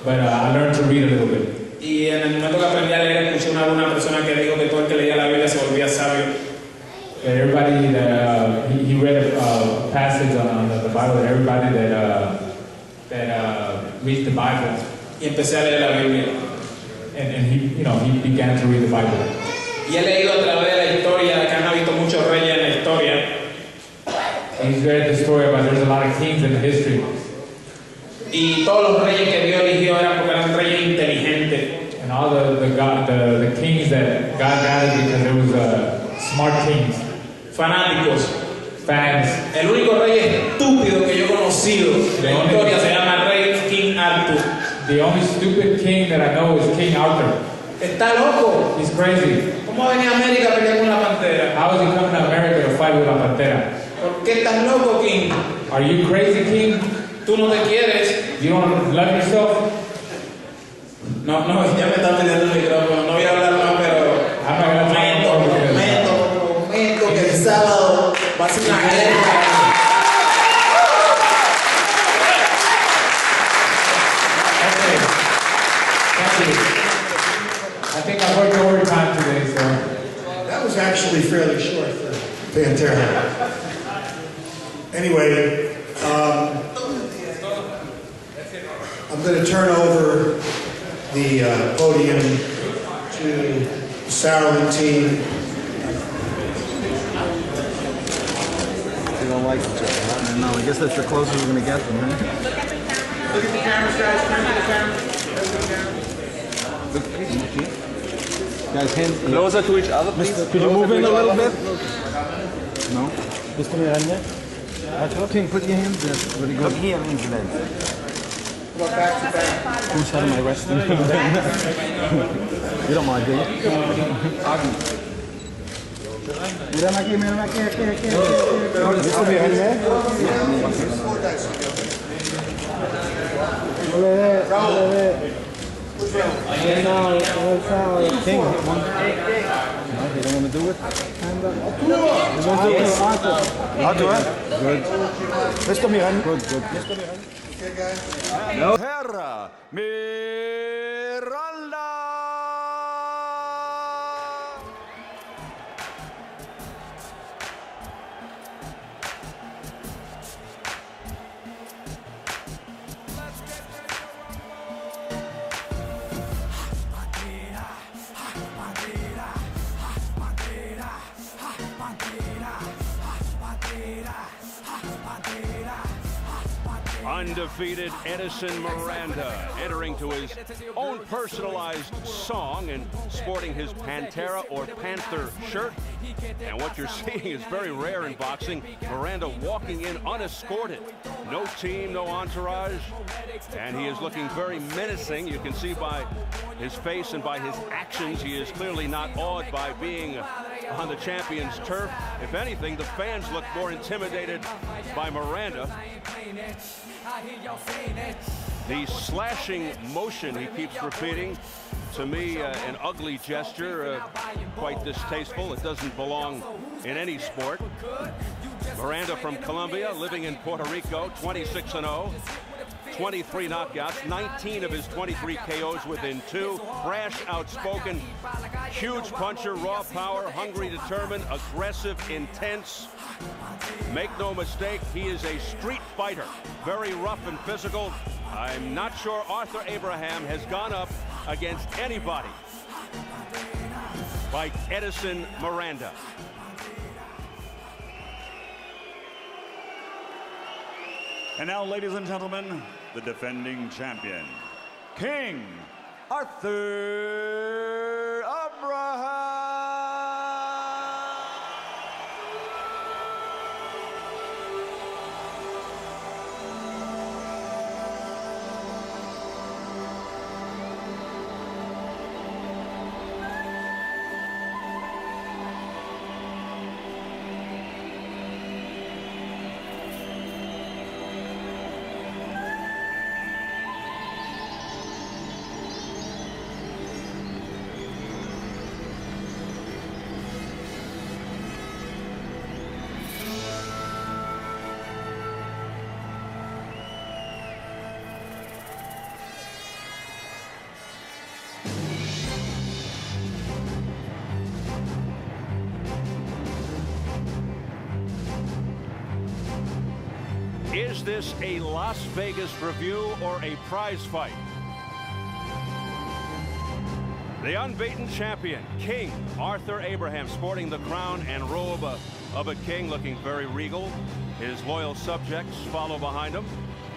but I learned to read a little bit. Y en el momento que aprendí a leer, escuché una persona que dijo que todo el que leía la Biblia se volvía sabio. That everybody that he read a passage on the Bible that everybody that reads the Bible. Y empecé a leer la Biblia. And he began to read the Bible. Y he leído a través de la historia que han habido muchos reyes en la historia. He's read the story about there's a lot of kings in the history. Y todos los reyes que Dios eligió eran porque eran reyes inteligentes. And all the kings that God gathered because there was smart kings. Fanáticos. Fans. El único rey estúpido que yo he conocido en la historia se llama Rey King Arthur. The only stupid king that I know is King Arthur. Está loco. He's crazy. ¿Cómo venía a América a pelear con la pantera? How is he coming to America to fight with la pantera? ¿Por qué estás loco, King? Are you crazy, King? ¿Tú no te quieres? You don't love yourself? No, ya me está pidiendo el micrófono. No voy a hablar más, pero prometo que el sábado va a ser una guerra. I think I worked overtime today, so. That was actually fairly short for Pantera. Anyway, I'm going to turn over the podium to the Sauerland team. They don't like each other, huh? No, I guess that's the closest we're going to get them, right? Look at the cameras, guys. Turn to the camera. Guys, hands closer to each other, please. Could you move in a little bit? No? Mr. Miranda? King, put your hands there. Very good. Look here, England. Go back to back. Who's out of my wrestling? You don't mind, do you? Mírame aquí, aquí. Mr. Miranda? King, hit one. No, you don't want to do it? Hand up. You want to do it? I'll do it. Good. Mr. Miranda? Good. Mr. Miranda? Okay, guys? No. Herra Miranda. Undefeated Edison Miranda entering to his own personalized song and sporting his Pantera or Panther shirt. And what you're seeing is very rare in boxing. Miranda walking in unescorted. No team, no entourage. And he is looking very menacing. You can see by his face and by his actions, he is clearly not awed by being on the champion's turf. If anything, the fans look more intimidated by Miranda. The slashing motion he keeps repeating, to me, an ugly gesture, quite distasteful. It doesn't belong in any sport. Miranda from Colombia, living in Puerto Rico, 26-0. 23 knockouts, 19 of his 23 KOs within 2. Brash, outspoken, huge puncher, raw power, hungry, determined, aggressive, intense. Make no mistake, he is a street fighter. Very rough and physical. I'm not sure Arthur Abraham has gone up against anybody like Edison Miranda. And now, ladies and gentlemen, the defending champion, King Arthur Abraham. this a Las Vegas review or a prize fight? The unbeaten champion, King Arthur Abraham, sporting the crown and robe of a king, looking very regal. His loyal subjects follow behind him,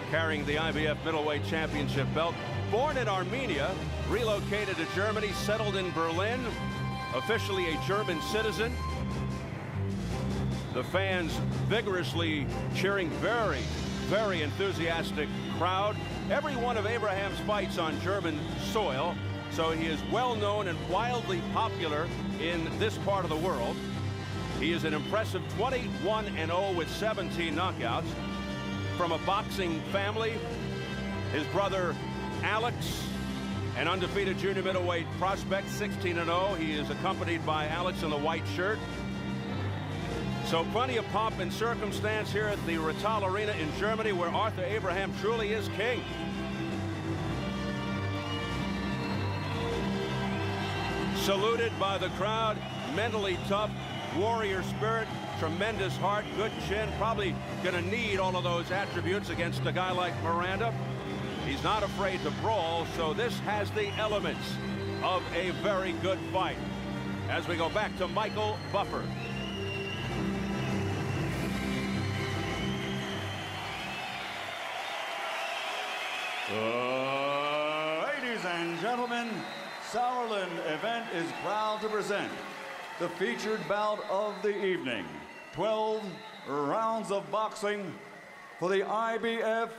carrying the IBF Middleweight Championship belt. Born in Armenia, relocated to Germany, settled in Berlin, officially a German citizen. The fans vigorously cheering, very enthusiastic crowd. Every one of Abraham's fights on German soil, so he is well known and wildly popular in this part of the world. He is an impressive 21-0 with 17 knockouts. From a boxing family, his brother Alex, an undefeated junior middleweight prospect, 16-0. He is accompanied by Alex in the white shirt. So plenty of pomp and circumstance here at the Rittal Arena in Germany, where Arthur Abraham truly is king. Saluted by the crowd, mentally tough, warrior spirit, tremendous heart, good chin, probably gonna need all of those attributes against a guy like Miranda. He's not afraid to brawl, so this has the elements of a very good fight. As we go back to Michael Buffer. Ladies and gentlemen, Sauerland event is proud to present the featured bout of the evening. 12 rounds of boxing for the IBF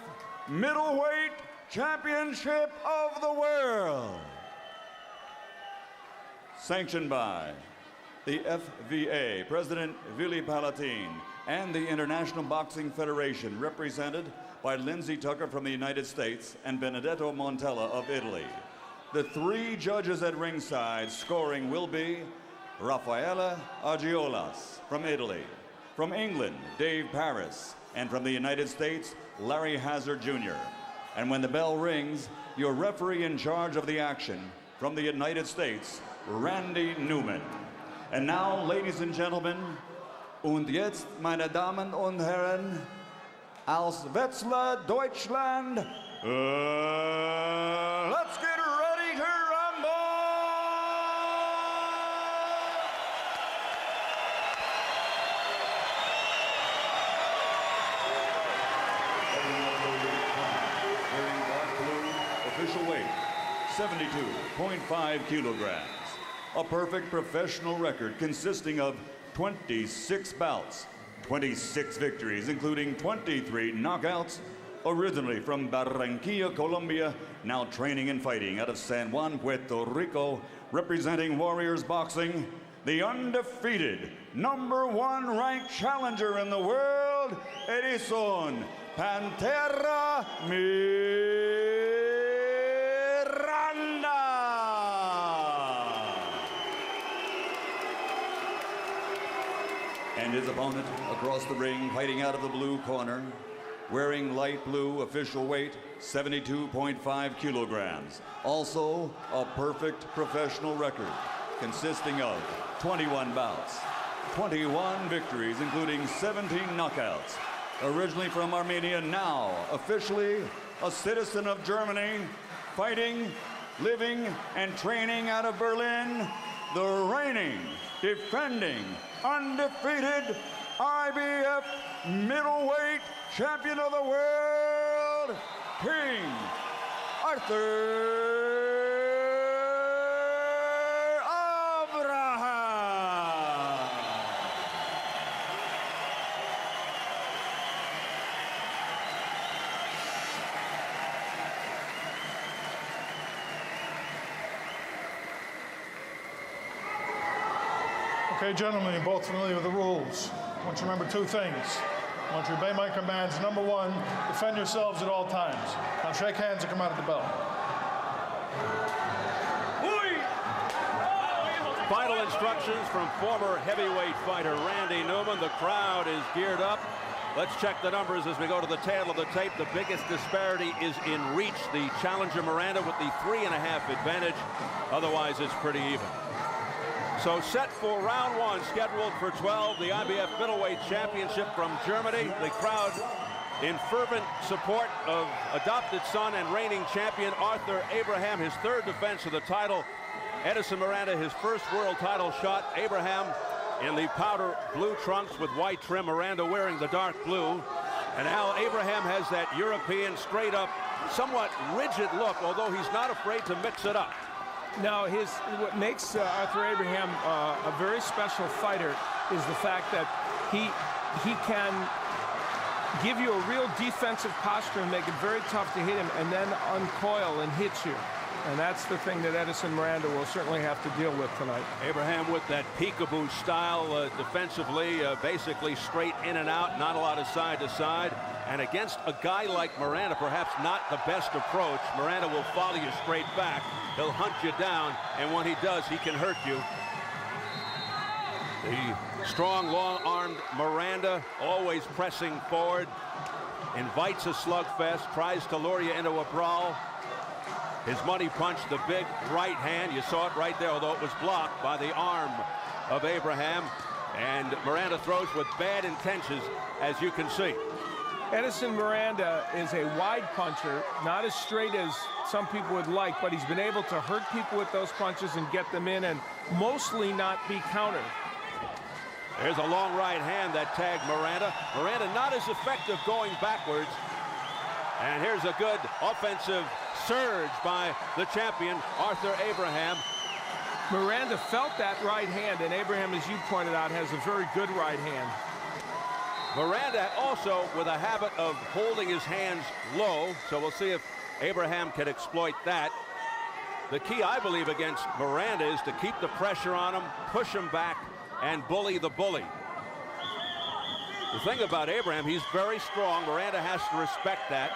Middleweight Championship of the World. Sanctioned by the FVA, President Willy Palatin, and the International Boxing Federation, represented by Lindsay Tucker from the United States and Benedetto Montella of Italy. The three judges at ringside scoring will be Raffaele Agiolas from Italy, from England, Dave Paris, and from the United States, Larry Hazard Jr. And when the bell rings, your referee in charge of the action from the United States, Randy Newman. And now, ladies and gentlemen, und jetzt, meine Damen und Herren, aus Wetzlar, Deutschland, let's get ready to rumble! Wearing dark blue, official weight, 72.5 kilograms. A perfect professional record consisting of 26 bouts, 26 victories, including 23 knockouts. Originally from Barranquilla, Colombia, now training and fighting out of San Juan, Puerto Rico, representing Warriors Boxing, the undefeated #1 ranked challenger in the world, Edison Pantera Miranda. And his opponent across the ring, fighting out of the blue corner, wearing light blue, official weight, 72.5 kilograms. Also, a perfect professional record consisting of 21 bouts, 21 victories, including 17 knockouts. Originally from Armenia, now officially a citizen of Germany, fighting, living, and training out of Berlin, the reigning, defending, undefeated IBF Middleweight Champion of the World, King Arthur Abraham. Okay, gentlemen, you're both familiar with the rules. I want you to remember two things. I want you to obey my commands. #1, defend yourselves at all times. Now shake hands and come out of the bell. Final instructions from former heavyweight fighter Randy Newman. The crowd is geared up. Let's check the numbers as we go to the tail of the tape. The biggest disparity is in reach. The challenger Miranda with the 3.5 advantage. Otherwise, it's pretty even. So set for round 1, scheduled for 12, the IBF Middleweight Championship from Germany. The crowd in fervent support of adopted son and reigning champion Arthur Abraham, his third defense of the title. Edison Miranda, his first world title shot. Abraham in the powder blue trunks with white trim, Miranda wearing the dark blue. And now Abraham has that European straight up, somewhat rigid look, although he's not afraid to mix it up. Now, what makes Arthur Abraham a very special fighter is the fact that he can give you a real defensive posture and make it very tough to hit him, and then uncoil and hit you. And that's the thing that Edison Miranda will certainly have to deal with tonight. Abraham with that peekaboo style defensively, basically straight in and out, not a lot of side to side. And against a guy like Miranda, perhaps not the best approach. Miranda will follow you straight back. He'll hunt you down, and when he does, he can hurt you. The strong, long-armed Miranda, always pressing forward, invites a slugfest, tries to lure you into a brawl. His money punch, the big right hand, you saw it right there, although it was blocked by the arm of Abraham. And Miranda throws with bad intentions, as you can see. Edison Miranda is a wide puncher, not as straight as some people would like, but he's been able to hurt people with those punches and get them in and mostly not be countered. There's a long right hand that tagged Miranda. Miranda not as effective going backwards. And here's a good offensive surge by the champion, Arthur Abraham. Miranda felt that right hand, and Abraham, as you pointed out, has a very good right hand. Miranda also with a habit of holding his hands low, so we'll see if Abraham can exploit that. The key, I believe, against Miranda is to keep the pressure on him, push him back, and bully the bully. The thing about Abraham, he's very strong. Miranda has to respect that.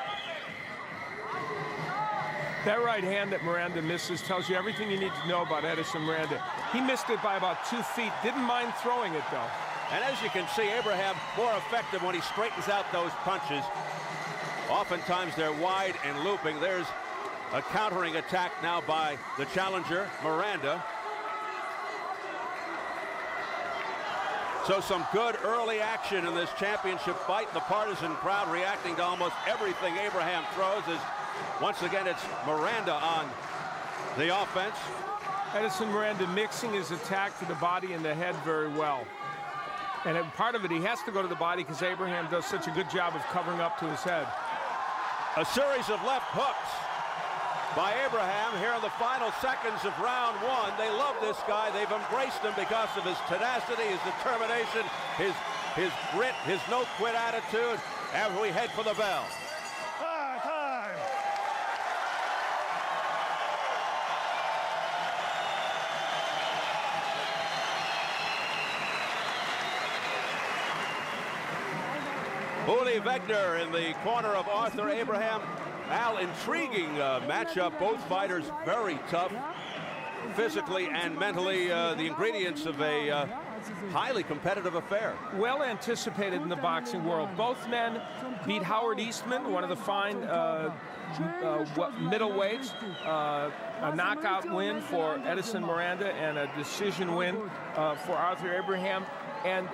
That right hand that Miranda misses tells you everything you need to know about Edison Miranda. He missed it by about 2 feet. Didn't mind throwing it, though. And as you can see, Abraham more effective when he straightens out those punches. Oftentimes they're wide and looping. There's a countering attack now by the challenger, Miranda. So some good early action in this championship fight. The partisan crowd reacting to almost everything Abraham throws. As once again, it's Miranda on the offense. Edison Miranda mixing his attack to the body and the head very well. And part of it, he has to go to the body because Abraham does such a good job of covering up to his head. A series of left hooks by Abraham here in the final seconds of round one. They love this guy. They've embraced him because of his tenacity, his determination, his grit, his no-quit attitude as we head for the bell. Time. Uli Wegner in the corner of Arthur Abraham. Al, intriguing matchup. Both fighters very tough, physically and mentally. The ingredients of a highly competitive affair. Well anticipated in the boxing world. Both men beat Howard Eastman, one of the fine middleweights. A knockout win for Edison Miranda and a decision win for Arthur Abraham. And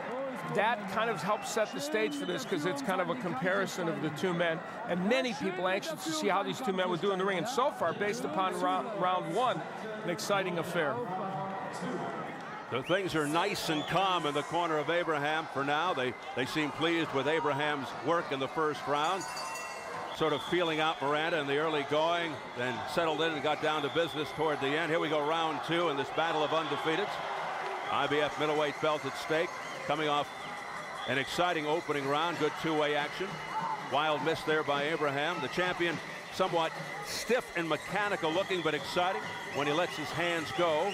that kind of helps set the stage for this because it's kind of a comparison of the two men. And many people anxious to see how these two men would do in the ring. And so far, based upon round one, an exciting affair. So things are nice and calm in the corner of Abraham for now. They seem pleased with Abraham's work in the first round. Sort of feeling out Miranda in the early going, then settled in and got down to business toward the end. Here we go, round two in this battle of undefeateds. IBF middleweight belt at stake, coming off an exciting opening round. Good two-way action. Wild miss there by Abraham. The champion somewhat stiff and mechanical looking, but exciting when he lets his hands go.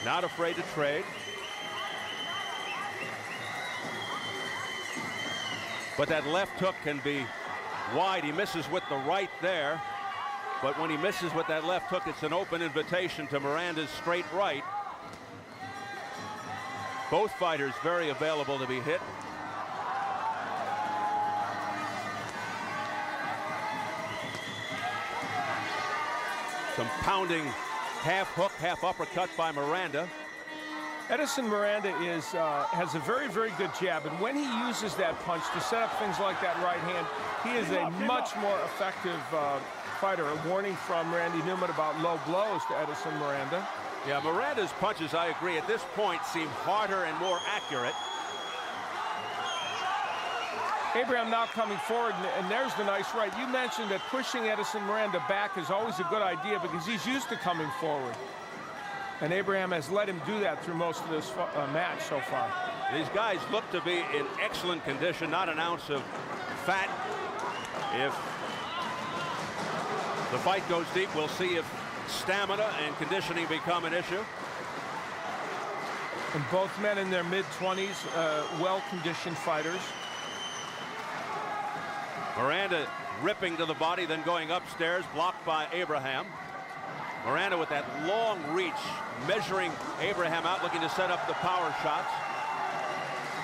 Not afraid to trade. But that left hook can be wide. He misses with the right there. But when he misses with that left hook, it's an open invitation to Miranda's straight right. Both fighters very available to be hit. Some pounding half hook, half uppercut by Miranda. Edison Miranda has a very, very good jab, and when he uses that punch to set up things like that right hand, he is a much more effective fighter. A warning from Randy Newman about low blows to Edison Miranda. Yeah, Miranda's punches, I agree, at this point seem harder and more accurate. Abraham now coming forward, and there's the nice right. You mentioned that pushing Edison Miranda back is always a good idea because he's used to coming forward. And Abraham has let him do that through most of this match so far. These guys look to be in excellent condition, not an ounce of fat. If the fight goes deep, we'll see if stamina and conditioning become an issue. And both men in their mid-20s, well-conditioned fighters. Miranda ripping to the body, then going upstairs, blocked by Abraham. Miranda with that long reach, measuring Abraham out, looking to set up the power shots.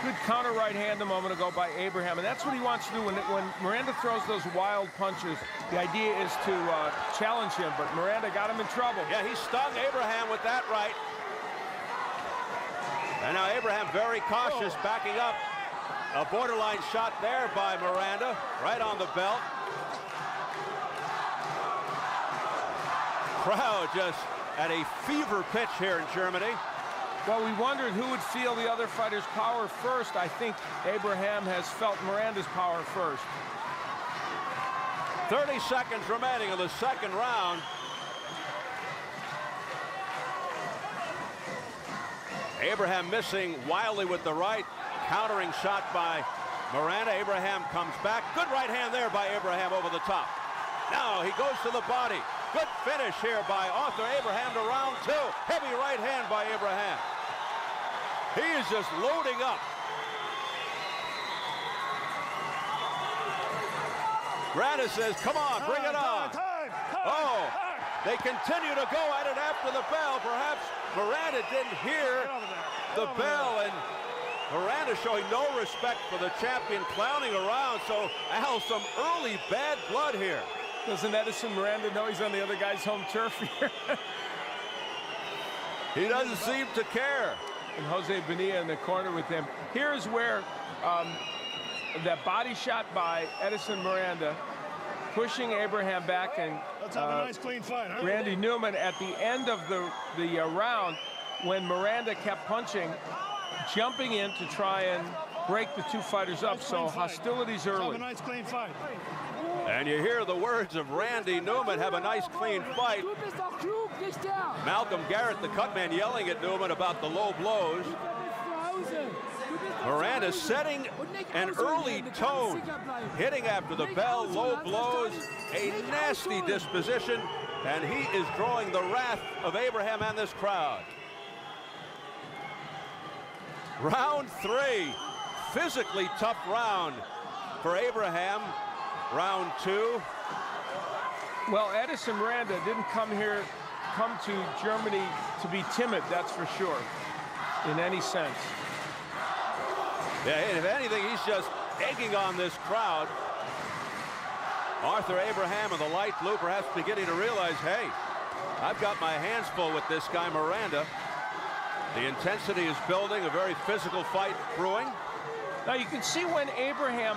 Good counter right hand a moment ago by Abraham, and that's what he wants to do when Miranda throws those wild punches. The idea is to challenge him, but Miranda got him in trouble. Yeah, he stung Abraham with that right. And now Abraham very cautious, backing up. A borderline shot there by Miranda, right on the belt. Crowd just at a fever pitch here in Germany. Well, we wondered who would feel the other fighter's power first. I think Abraham has felt Miranda's power first. 30 seconds remaining in the second round. Abraham missing wildly with the right. Countering shot by Miranda. Abraham comes back. Good right hand there by Abraham over the top. Now he goes to the body. Good finish here by Arthur Abraham to round two. Heavy right hand by Abraham. He is just loading up. Miranda says, come on, bring it on. Oh, they continue to go at it after the bell. Perhaps Miranda didn't hear the bell, and Miranda showing no respect for the champion, clowning around. So, Al, some early bad blood here. Doesn't Edison Miranda know he's on the other guy's home turf here? He doesn't seem to care. And Jose Bonilla in the corner with him. Here's where that body shot by Edison Miranda, pushing Abraham back, and Let's have a nice clean fight. Huh? Randy Newman at the end of the round, when Miranda kept punching, jumping in to try and break the two fighters up. So hostilities early. Have a nice clean fight. And you hear the words of Randy Newman, have a nice clean fight. Malcolm Garrett, the cutman, yelling at Newman about the low blows. Miranda setting an early tone, hitting after the bell, low blows, a nasty disposition, and he is drawing the wrath of Abraham and this crowd. Round three, physically tough round for Abraham. Round two. Well, Edison Miranda didn't come to Germany to be timid, that's for sure, in any sense. Yeah, and if anything, he's just egging on this crowd. Arthur Abraham in the light blue, perhaps beginning to realize, hey, I've got my hands full with this guy Miranda. The intensity is building, a very physical fight brewing. Now you can see when Abraham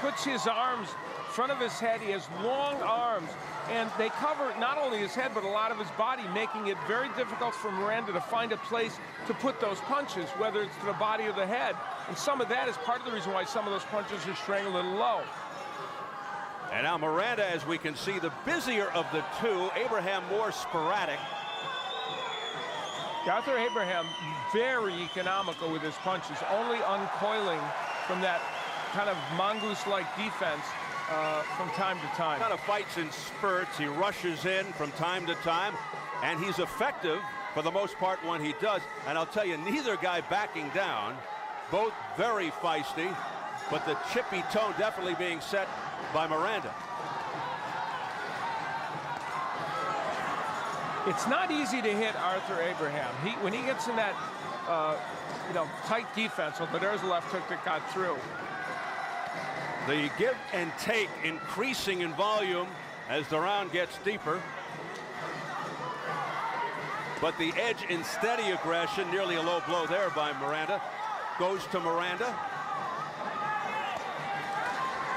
puts his arms in front of his head, he has long arms, and they cover not only his head but a lot of his body, making it very difficult for Miranda to find a place to put those punches, whether it's to the body or the head. And some of that is part of the reason why some of those punches are straying a little low. And now Miranda, as we can see, the busier of the two. Abraham more sporadic. Arthur Abraham very economical with his punches, only uncoiling from that kind of mongoose-like defense from time to time. Kind of fights in spurts. He rushes in from time to time, and he's effective for the most part when he does. And I'll tell you, neither guy backing down. Both very feisty, but the chippy tone definitely being set by Miranda. It's not easy to hit Arthur Abraham. When he gets in that tight defense, well, there's a left hook that got through. The give and take increasing in volume as the round gets deeper. But the edge in steady aggression, nearly a low blow there by Miranda, goes to Miranda.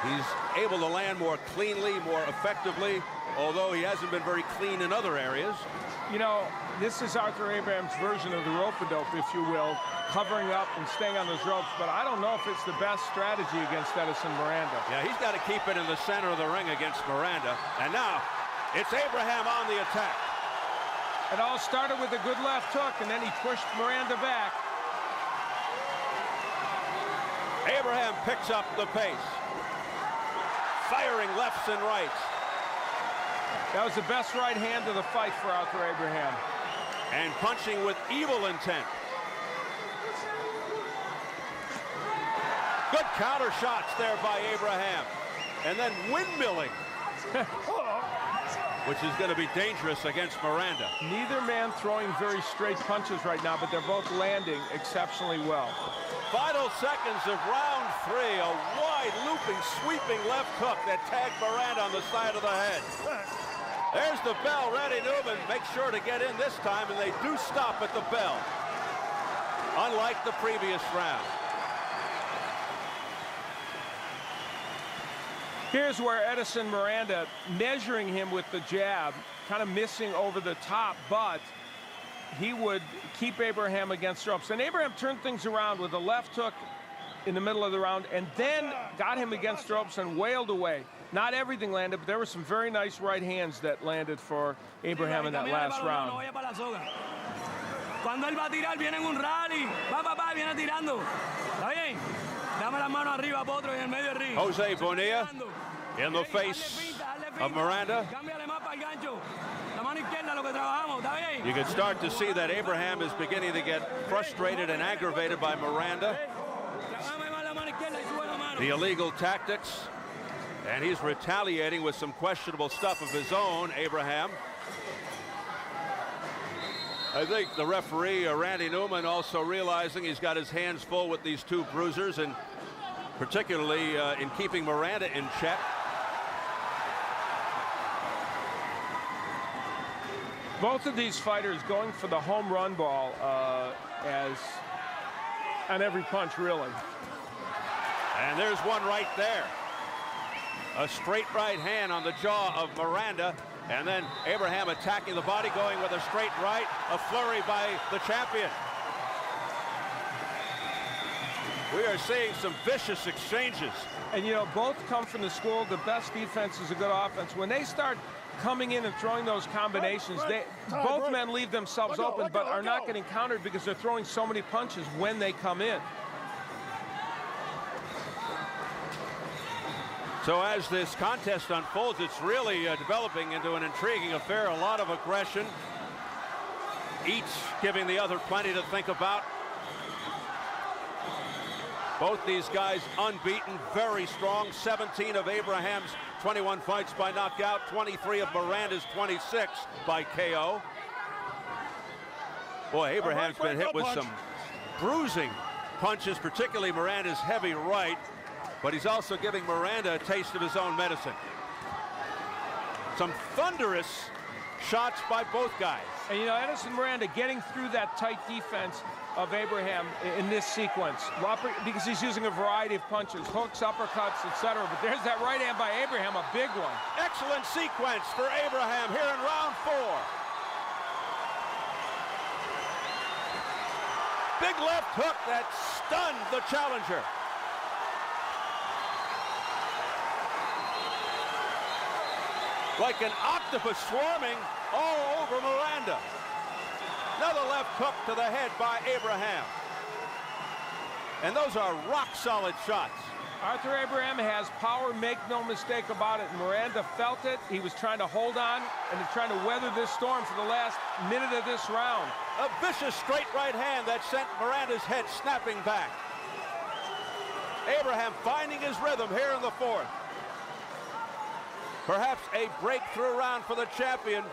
He's able to land more cleanly, more effectively, although he hasn't been very clean in other areas. You know, this is Arthur Abraham's version of the rope-a-dope, if you will, covering up and staying on those ropes, but I don't know if it's the best strategy against Edison Miranda. Yeah, he's got to keep it in the center of the ring against Miranda. And now, it's Abraham on the attack. It all started with a good left hook, and then he pushed Miranda back. Abraham picks up the pace, firing lefts and rights. That was the best right hand of the fight for Arthur Abraham. And punching with evil intent. Good counter shots there by Abraham. And then windmilling, which is going to be dangerous against Miranda. Neither man throwing very straight punches right now, but they're both landing exceptionally well. Final seconds of round 3, a wide looping, sweeping left hook that tagged Miranda on the side of the head. There's the bell. Randy Newman makes sure to get in this time, and they do stop at the bell, unlike the previous round. Here's where Edison Miranda, measuring him with the jab, kind of missing over the top, but he would keep Abraham against the ropes. And Abraham turned things around with a left hook in the middle of the round, and then got him against the ropes and wailed away. Not everything landed, but there were some very nice right hands that landed for Abraham in that last round. Cuando él va a tirar, viene en un rally. Va, papá, viene tirando. ¿Está bien? Dame las manos arriba, Potro, en el medio del ring. Jose Bonilla in the face of Miranda. You can start to see that Abraham is beginning to get frustrated and aggravated by Miranda. The illegal tactics, and he's retaliating with some questionable stuff of his own, Abraham. I think the referee, Randy Newman, also realizing he's got his hands full with these two bruisers, and particularly in keeping Miranda in check. Both of these fighters going for the home run ball as on every punch, really. And there's one right there. A straight right hand on the jaw of Miranda. And then Abraham attacking the body, going with a straight right. A flurry by the champion. We are seeing some vicious exchanges. And, you know, both come from the school, the best defense is a good offense. When they start coming in and throwing those combinations, both men leave themselves open, but are not getting countered because they're throwing so many punches when they come in. So as this contest unfolds, it's really developing into an intriguing affair. A lot of aggression, each giving the other plenty to think about. Both these guys unbeaten, very strong. 17 of Abraham's 21 fights by knockout, 23 of Miranda's 26 by KO. Boy, Abraham's been hit with some bruising punches, particularly Miranda's heavy right. But he's also giving Miranda a taste of his own medicine. Some thunderous shots by both guys. And, you know, Edison Miranda getting through that tight defense of Abraham in this sequence, because he's using a variety of punches, hooks, uppercuts, etc. But there's that right hand by Abraham, a big one. Excellent sequence for Abraham here in round 4. Big left hook that stunned the challenger. Like an octopus swarming all over Miranda. Another left hook to the head by Abraham. And those are rock-solid shots. Arthur Abraham has power, make no mistake about it. Miranda felt it. He was trying to hold on and trying to weather this storm for the last minute of this round. A vicious straight right hand that sent Miranda's head snapping back. Abraham finding his rhythm here in the 4th. Perhaps a breakthrough round for the champion.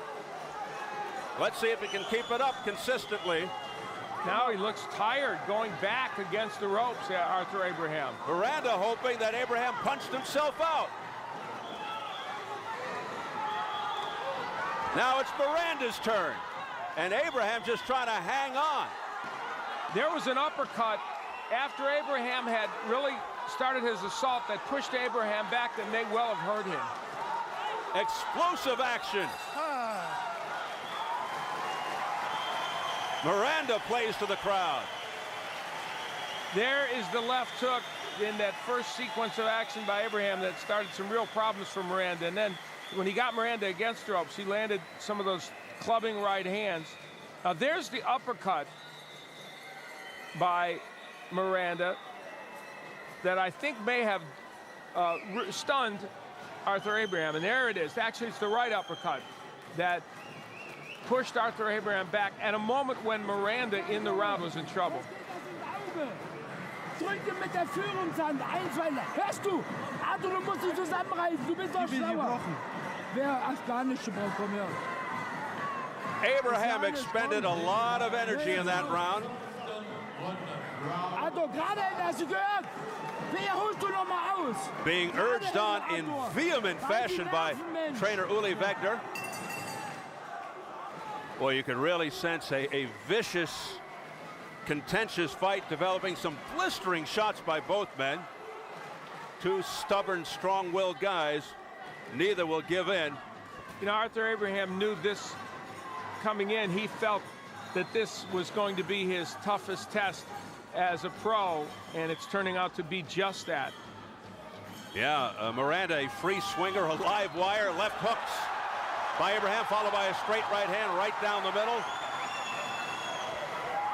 Let's see if he can keep it up consistently. Now he looks tired going back against the ropes, Arthur Abraham. Miranda hoping that Abraham punched himself out. Now it's Miranda's turn. and Abraham just trying to hang on. There was an uppercut after Abraham had really started his assault that pushed Abraham back that may well have hurt him. Explosive action. Miranda plays to the crowd. There is the left hook in that first sequence of action by Abraham that started some real problems for Miranda. And then when he got Miranda against the ropes, he landed some of those clubbing right hands. Now there's the uppercut by Miranda that I think may have stunned Arthur Abraham. And there it is. Actually, it's the right uppercut that pushed Arthur Abraham back at a moment when Miranda in the round was in trouble. Drücke mit der Führungshand, ein, zwei, hörst du? Arthur, du musst dich zusammenreißen, du bist doch schlauer. Wer Afghanisch braucht, komm her. Abraham expended a lot of energy in that round. Arthur, gerade hast du gehört? Wer holst du noch mal aus? Being urged on in vehement fashion by trainer Uli Wegner. Boy, you can really sense a vicious, contentious fight developing. Some blistering shots by both men. Two stubborn, strong-willed guys. Neither will give in. You know, Arthur Abraham knew this coming in. He felt that this was going to be his toughest test as a pro, and it's turning out to be just that. Yeah, Miranda, a free swinger, a live wire, left hooks by Abraham, followed by a straight right hand right down the middle.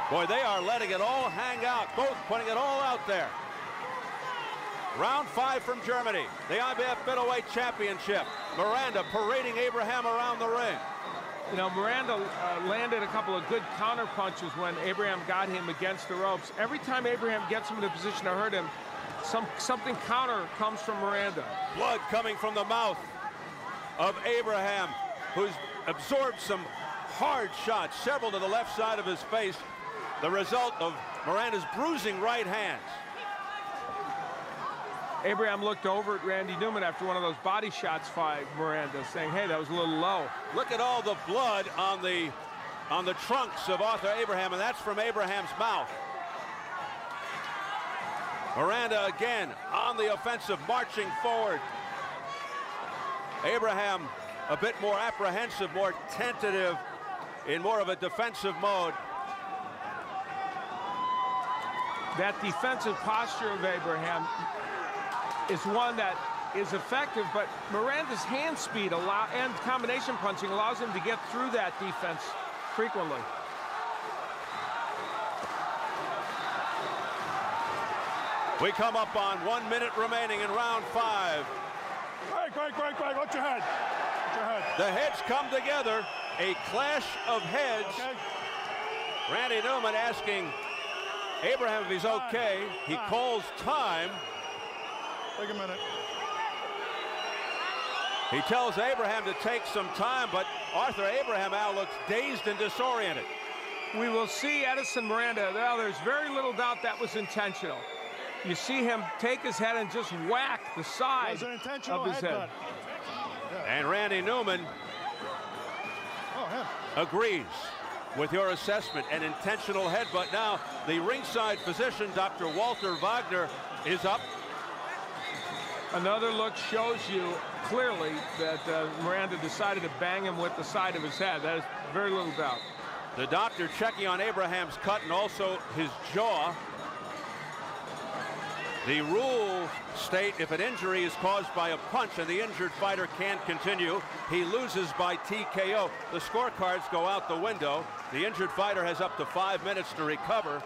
Boy, they are letting it all hang out, both putting it all out there. Round 5 from Germany, the IBF Middleweight Championship. Miranda parading Abraham around the ring. You know, Miranda landed a couple of good counter punches when Abraham got him against the ropes. Every time Abraham gets him in a position to hurt him, something counter comes from Miranda. Blood coming from the mouth of Abraham, who's absorbed some hard shots, several to the left side of his face, the result of Miranda's bruising right hands. Abraham looked over at Randy Newman after one of those body shots by Miranda, saying, hey, that was a little low. Look at all the blood on the trunks of Arthur Abraham, and that's from Abraham's mouth. Miranda again on the offensive, marching forward. Abraham a bit more apprehensive, more tentative, in more of a defensive mode. That defensive posture of Abraham is one that is effective, but Miranda's hand speed and combination punching allows him to get through that defense frequently. We come up on 1 minute remaining in round 5. Greg, watch your head. Watch your head. The heads come together, a clash of heads. Okay. Randy Newman asking Abraham if he's okay. He calls time. Take a minute. He tells Abraham to take some time, but Arthur Abraham now looks dazed and disoriented. We will see Edison Miranda. Well, there's very little doubt that was intentional. You see him take his head and just whack the side of his head. And Randy Newman agrees with your assessment, an intentional headbutt. Now, the ringside physician, Dr. Walter Wagner, is up. Another look shows you clearly that Miranda decided to bang him with the side of his head. That is very little doubt. The doctor checking on Abraham's cut and also his jaw. The rules state if an injury is caused by a punch and the injured fighter can't continue, he loses by TKO. The scorecards go out the window. The injured fighter has up to 5 minutes to recover.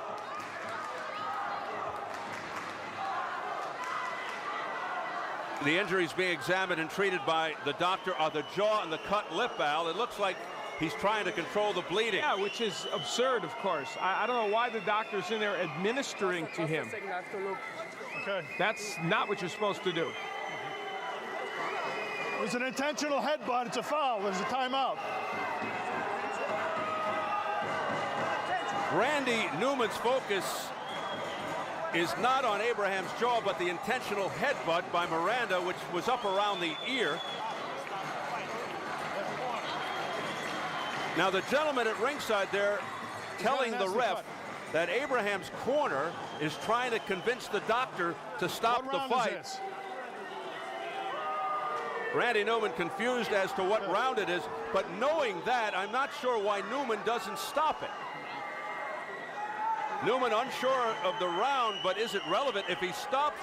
The injuries being examined and treated by the doctor are the jaw and the cut lip, Al. It looks like he's trying to control the bleeding. Yeah, which is absurd, of course. I don't know why the doctor's in there administering to him. Okay. That's not what you're supposed to do. It was an intentional headbutt. It's a foul. There's a timeout. Randy Newman's focus is not on Abraham's jaw, but the intentional headbutt by Miranda, which was up around the ear. Now the gentleman at ringside there telling the ref that Abraham's corner is trying to convince the doctor to stop the fight. Randy Newman confused as to what round it is, but knowing that, I'm not sure why Newman doesn't stop it. Newman unsure of the round, but is it relevant? If he stops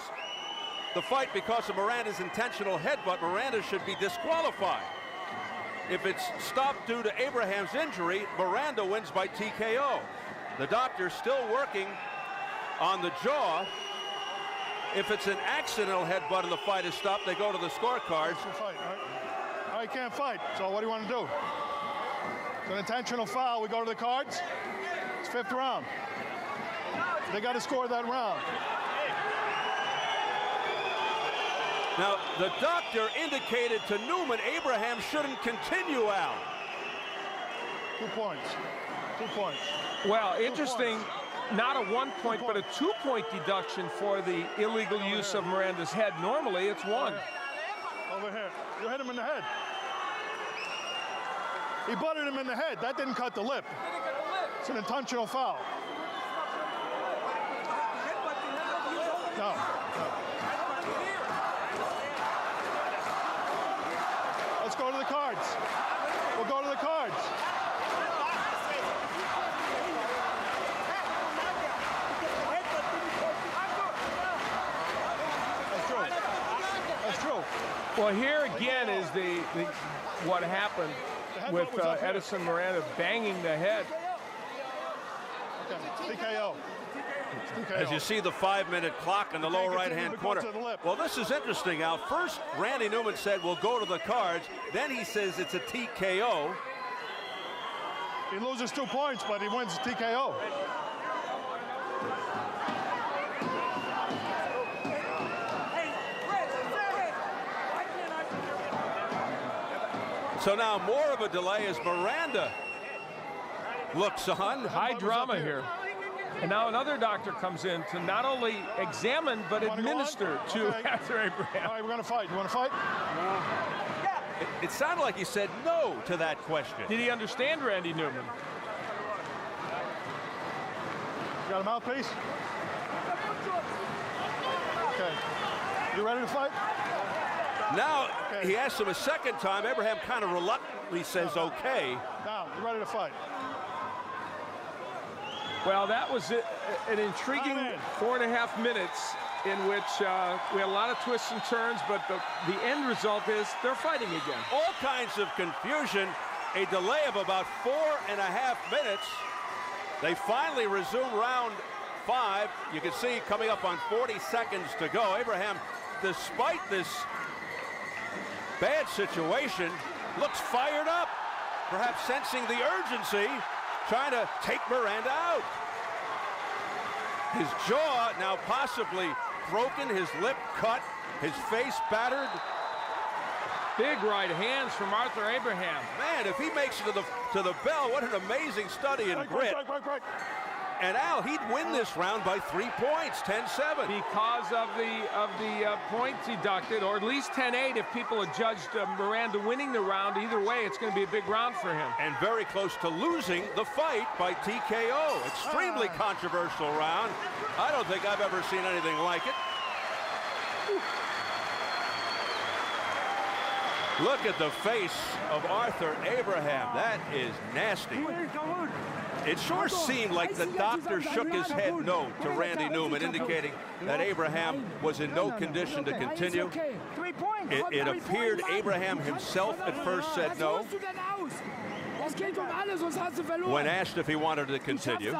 the fight because of Miranda's intentional headbutt, Miranda should be disqualified. If it's stopped due to Abraham's injury, Miranda wins by TKO. The doctor's still working on the jaw. If it's an accidental headbutt and the fight is stopped, they go to the scorecards. I can't fight, so what do you want to do? It's an intentional foul. We go to the cards. It's 5th round. They got to score that round. Now, the doctor indicated to Newman Abraham shouldn't continue, Al. 2 points. 2 points. Well, interesting, not a 1 point, but a 2 point deduction for the illegal use of Miranda's head. Normally, it's 1. Over here. You hit him in the head. He butted him in the head. That didn't cut the lip. It's an intentional foul. No. Let's go to the cards. We'll go to the cards. That's true. That's true. Well, here again is what happened with Edison Miranda banging the head. Okay. TKO. As you see the 5-minute clock in the lower right-hand corner. Well, this is interesting, Al. First, Randy Newman said, we'll go to the cards. Then he says it's a TKO. He loses 2 points, but he wins TKO. So now more of a delay as Miranda looks on. High drama here. And now another doctor comes in to not only examine, but administer to Arthur Abraham. All right, we're going to fight. You want to fight? No. It sounded like he said no to that question. Did he understand Randy Newman? You got a mouthpiece? Okay. You ready to fight? Now, he asks him a second time. Abraham kind of reluctantly says okay. Now, you ready to fight? Well, that was an intriguing 4.5 minutes in which we had a lot of twists and turns, but the end result is they're fighting again. All kinds of confusion, a delay of about 4.5 minutes. They finally resume round 5. You can see coming up on 40 seconds to go. Abraham, despite this bad situation, looks fired up, perhaps sensing the urgency, trying to take Miranda out. His jaw now possibly broken, his lip cut, his face battered. Big right hands from Arthur Abraham. Man, if he makes it to the bell, what an amazing study in grit. And Al, he'd win this round by 3 points, 10-7. Because of the points deducted, or at least 10-8 if people had judged Miranda winning the round. Either way, it's going to be a big round for him. And very close to losing the fight by TKO. Extremely controversial round. I don't think I've ever seen anything like it. Look at the face of Arthur Abraham. That is nasty. It sure seemed like the doctor shook his head no to Randy Newman, indicating that Abraham was in no condition to continue. It appeared Abraham himself at first said no. When asked if he wanted to continue.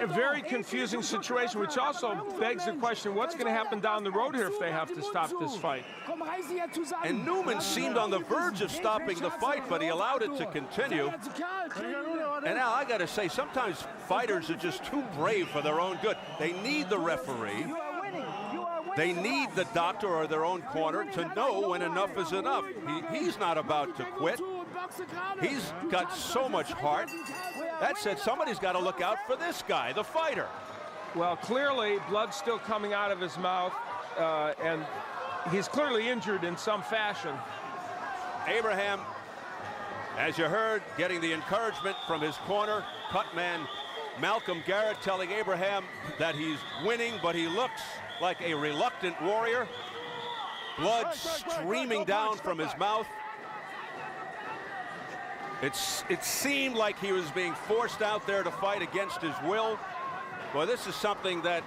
A very confusing situation, which also begs the question, what's going to happen down the road here if they have to stop this fight? And Newman seemed on the verge of stopping the fight, but he allowed it to continue. And now I got to say, sometimes fighters are just too brave for their own good. They need the referee. They need the doctor or their own corner to know when enough is enough. He's not about to quit. He's got so much heart. That said, somebody's got to look out for this guy, the fighter. Well, clearly, blood's still coming out of his mouth, and he's clearly injured in some fashion. Abraham As you heard, getting the encouragement from his corner, cut man Malcolm Garrett telling Abraham that he's winning, but he looks like a reluctant warrior. Blood streaming down from his mouth. It seemed like he was being forced out there to fight against his will. Well, this is something that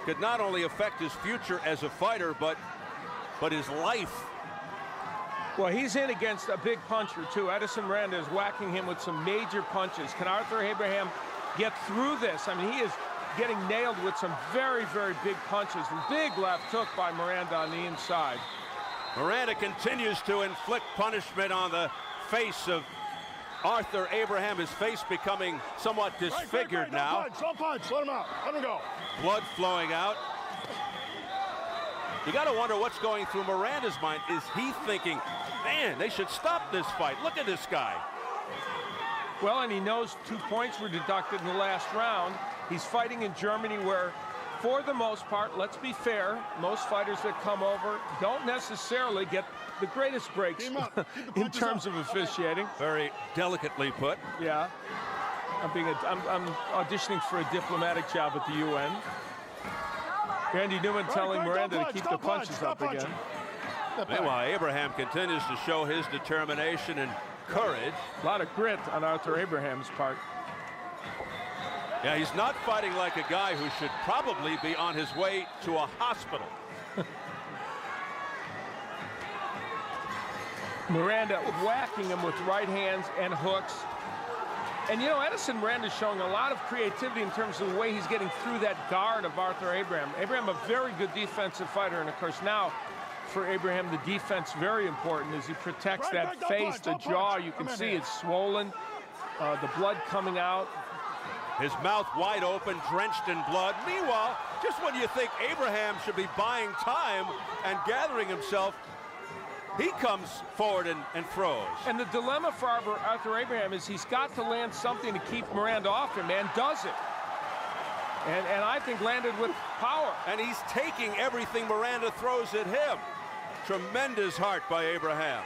could not only affect his future as a fighter, but his life. Well, he's in against a big puncher, too. Edison Miranda is whacking him with some major punches. Can Arthur Abraham get through this? I mean, he is getting nailed with some very, very big punches. Big left hook by Miranda on the inside. Miranda continues to inflict punishment on the face of Arthur Abraham, his face becoming somewhat disfigured now. Don't punch, let him out, let him go. Blood flowing out. You got to wonder what's going through Miranda's mind. Is he thinking, man, they should stop this fight? Look at this guy. Well, and he knows 2 points were deducted in the last round. He's fighting in Germany where, for the most part, let's be fair, most fighters that come over don't necessarily get the greatest breaks in terms of officiating. Very delicately put. Yeah. I'm auditioning for a diplomatic job at the UN. Randy Newman telling Miranda to keep the punches up again. Meanwhile, Abraham continues to show his determination and courage. A lot of grit on Arthur Abraham's part. Yeah, he's not fighting like a guy who should probably be on his way to a hospital. Miranda whacking him with right hands and hooks. And you know, Edison Miranda is showing a lot of creativity in terms of the way he's getting through that guard of Arthur Abraham. Abraham, a very good defensive fighter, and of course now for Abraham the defense very important as he protects that face, the jaw. You can see it's swollen, the blood coming out. His mouth wide open, drenched in blood. Meanwhile, just when you think Abraham should be buying time and gathering himself, he comes forward and throws. And the dilemma for Arthur Abraham is he's got to land something to keep Miranda off him, and does it. And I think landed with power. And he's taking everything Miranda throws at him. Tremendous heart by Abraham.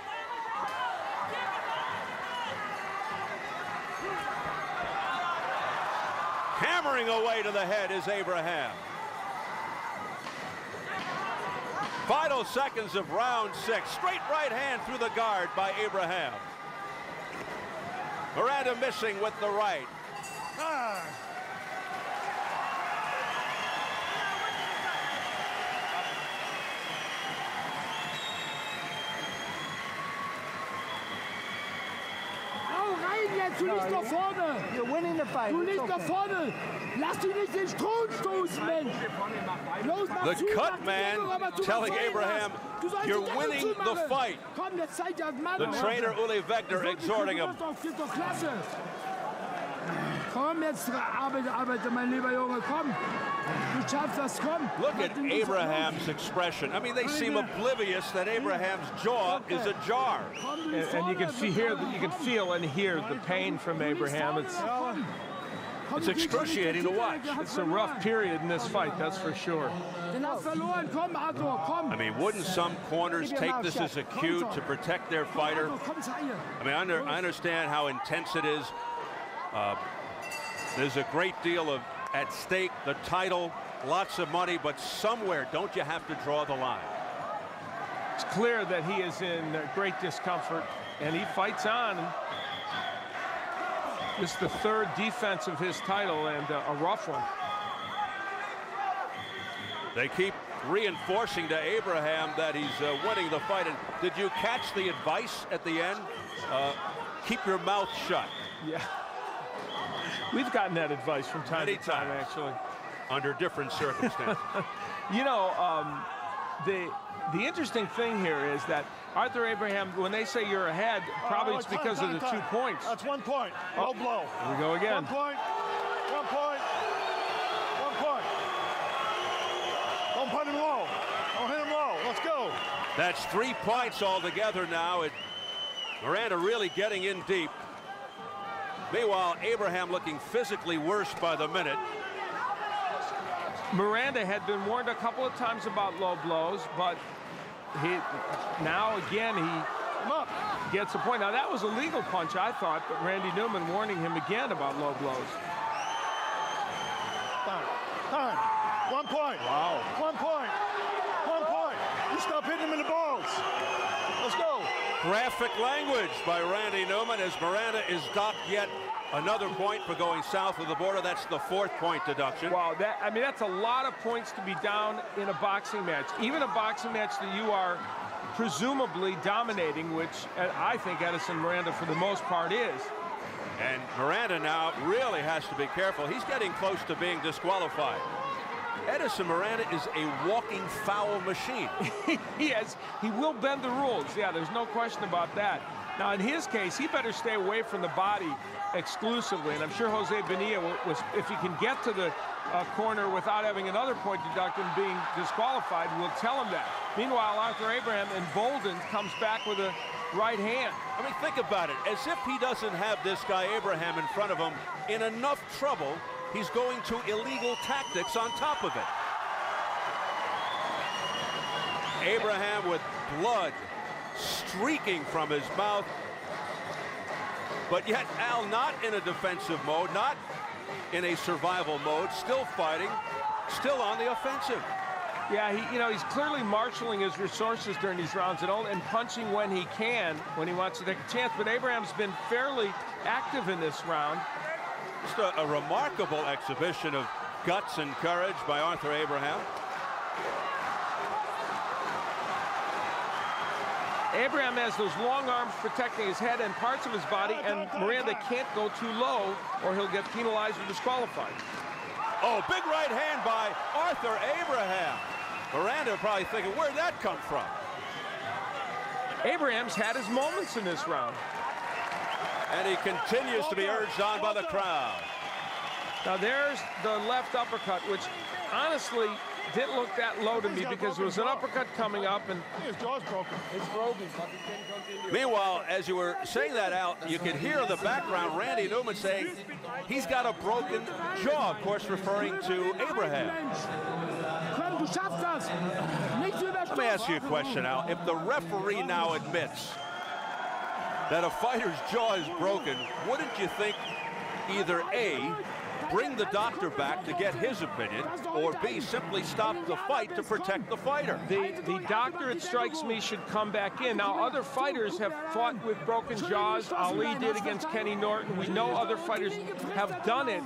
Hammering away to the head is Abraham. Final seconds of round 6. Straight right hand through the guard by Abraham. Miranda missing with the right. Du liegst da vorne. You're winning the fight. Du liegst da vorne. Lass dich nicht den Strom stoßen, Mensch. Los, mach zu, The cut man telling Abraham, you're winning the fight. Komm, jetzt zeig dir das Mann. The trainer Uli Wegner exhorting him. Komm, jetzt arbeite, mein lieber Junge, komm. Du schaffst das, komm. Look at Abraham's expression. I mean, they seem oblivious that Abraham's jaw is ajar. And you can feel and hear the pain from Abraham. It's excruciating to watch. It's a rough period in this fight, that's for sure. I mean, wouldn't some corners take this as a cue to protect their fighter? I mean, I understand how intense it is. There's a great deal at stake, the title, lots of money, but somewhere don't you have to draw the line? It's clear that he is in great discomfort, and he fights on. This is the third defense of his title, and a rough one. They keep reinforcing to Abraham that he's winning the fight. And did you catch the advice at the end? Keep your mouth shut. Yeah. We've gotten that advice from time to time, actually. Under different circumstances. You know, the interesting thing here is that Arthur Abraham, when they say you're ahead, probably it's because of the 2 points. That's 1 point. No blow. Here we go again. 1 point. 1 point. 1 point. Don't put him low. Don't hit him low. Let's go. That's 3 points altogether now. Miranda really getting in deep. Meanwhile, Abraham looking physically worse by the minute. Miranda had been warned a couple of times about low blows, but now again Come up. Gets the point. Now, that was a legal punch, I thought, but Randy Newman warning him again about low blows. Time. 1 point. Wow. 1 point. 1 point. You stop hitting him in the balls. Let's go. Graphic language by Randy Newman as Miranda is docked yet another point for going south of the border. That's the 4th point deduction. Wow, that's a lot of points to be down in a boxing match. Even a boxing match that you are presumably dominating, which I think Edison Miranda for the most part is. And Miranda now really has to be careful. He's getting close to being disqualified. Edison Miranda is a walking foul machine. He will bend the rules. Yeah, there's no question about that. Now, in his case, he better stay away from the body exclusively. And I'm sure Jose Bonilla, if he can get to the corner without having another point deducted and being disqualified, will tell him that. Meanwhile, Arthur Abraham, emboldened, comes back with a right hand. I mean, think about it. As if he doesn't have this guy Abraham in front of him in enough trouble, he's going to illegal tactics on top of it. Abraham with blood streaking from his mouth. But yet Al not in a defensive mode, not in a survival mode, still fighting, still on the offensive. Yeah, he's clearly marshaling his resources during these rounds and punching when he can, when he wants to take a chance. But Abraham's been fairly active in this round. Just a remarkable exhibition of guts and courage by Arthur Abraham. Abraham has those long arms protecting his head and parts of his body, and Miranda can't go too low or he'll get penalized or disqualified. Oh, big right hand by Arthur Abraham. Miranda probably thinking, where'd that come from? Abraham's had his moments in this round. And he continues to be urged on by the crowd. Now there's the left uppercut, which honestly didn't look that low to me because there was an uppercut coming up and His jaw's broken. it's broken, but he can continue. Meanwhile, as you were saying that out, you could hear in the background Randy Newman saying he's got a broken jaw, of course referring to Abraham. Let me ask you a question, Al. If the referee now admits that a fighter's jaw is broken, wouldn't you think either A, bring the doctor back to get his opinion, or B, simply stop the fight to protect the fighter? The doctor, it strikes me, should come back in. Now, other fighters have fought with broken jaws. Ali did against Kenny Norton. We know other fighters have done it.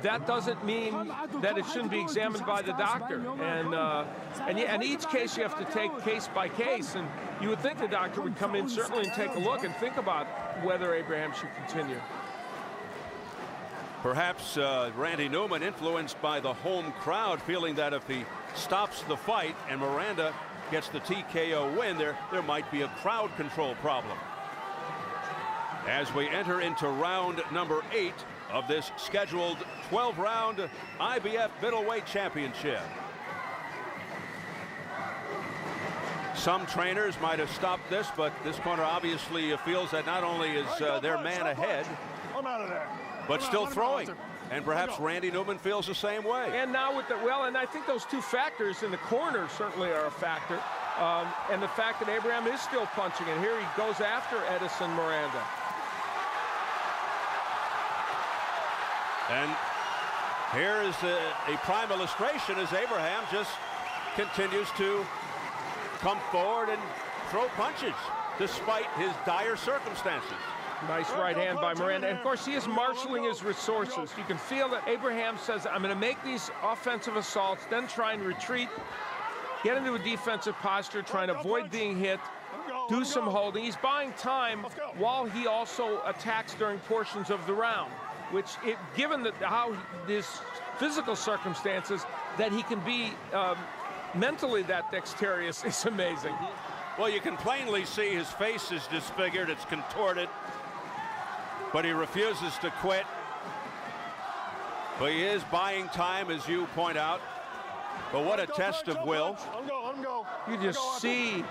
That doesn't mean that it shouldn't be examined by the doctor. And each case you have to take case by case. And you would think the doctor would come in certainly and take a look and think about whether Abraham should continue. Perhaps Randy Newman, influenced by the home crowd, feeling that if he stops the fight and Miranda gets the TKO win, there might be a crowd control problem. As we enter into round number 8 of this scheduled 12-round IBF Middleweight Championship. Some trainers might have stopped this, but this corner obviously feels that not only is their man ahead, I'm out of there. but still throwing. And perhaps Randy Newman feels the same way. And now with and I think those two factors in the corner certainly are a factor. And the fact that Abraham is still punching, and here he goes after Edison Miranda. And here is a prime illustration as Abraham just continues to come forward and throw punches despite his dire circumstances. Nice right hand by Miranda. And of course, he is marshaling his resources. You can feel that Abraham says, I'm going to make these offensive assaults, then try and retreat, get into a defensive posture, trying to avoid being hit, do some holding. He's buying time while he also attacks during portions of the round, which, given how his physical circumstances, that he can be mentally that dexterous is amazing. Well, you can plainly see his face is disfigured, it's contorted, but he refuses to quit. But he is buying time, as you point out. But what a test of will. You just see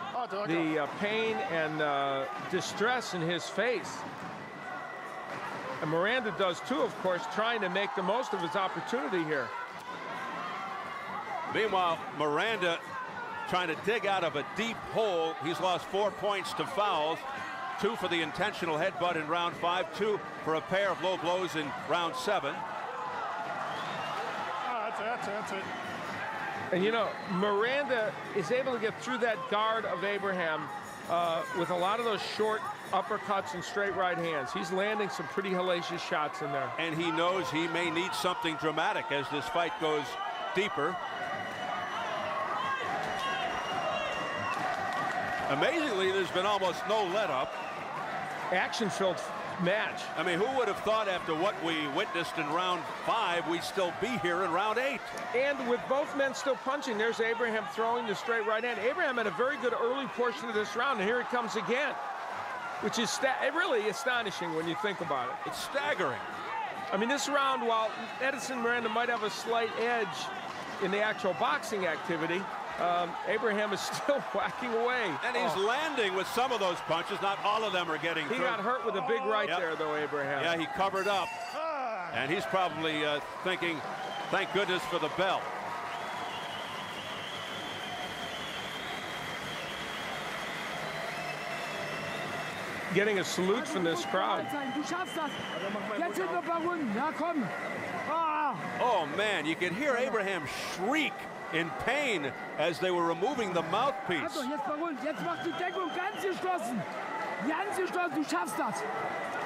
the pain and distress in his face. And Miranda does too, of course, trying to make the most of his opportunity here. Meanwhile, Miranda trying to dig out of a deep hole. He's lost 4 points to fouls, 2 for the intentional headbutt in round 5, 2 for a pair of low blows in round 7. That's it. And you know, Miranda is able to get through that guard of Abraham with a lot of those short uppercuts and straight right hands. He's landing some pretty hellacious shots in there. And he knows he may need something dramatic as this fight goes deeper. Amazingly, there's been almost no let-up. Action-filled match. I mean, who would have thought after what we witnessed in round 5, we'd still be here in round 8? And with both men still punching, there's Abraham throwing the straight right hand. Abraham had a very good early portion of this round, and here it comes again, which is really astonishing when you think about it. It's staggering. I mean, this round, while Edison Miranda might have a slight edge in the actual boxing activity, Abraham is still whacking away. And he's landing with some of those punches. Not all of them are getting through. He got hurt with a big right there, though, Abraham. Yeah, he covered up. And he's probably thinking, thank goodness for the bell. Getting a salute from this crowd. Oh, man, you could hear Abraham shriek in pain as they were removing the mouthpiece. Jetzt mach die Deckung ganz geschlossen. Ganz geschlossen, du schaffst das.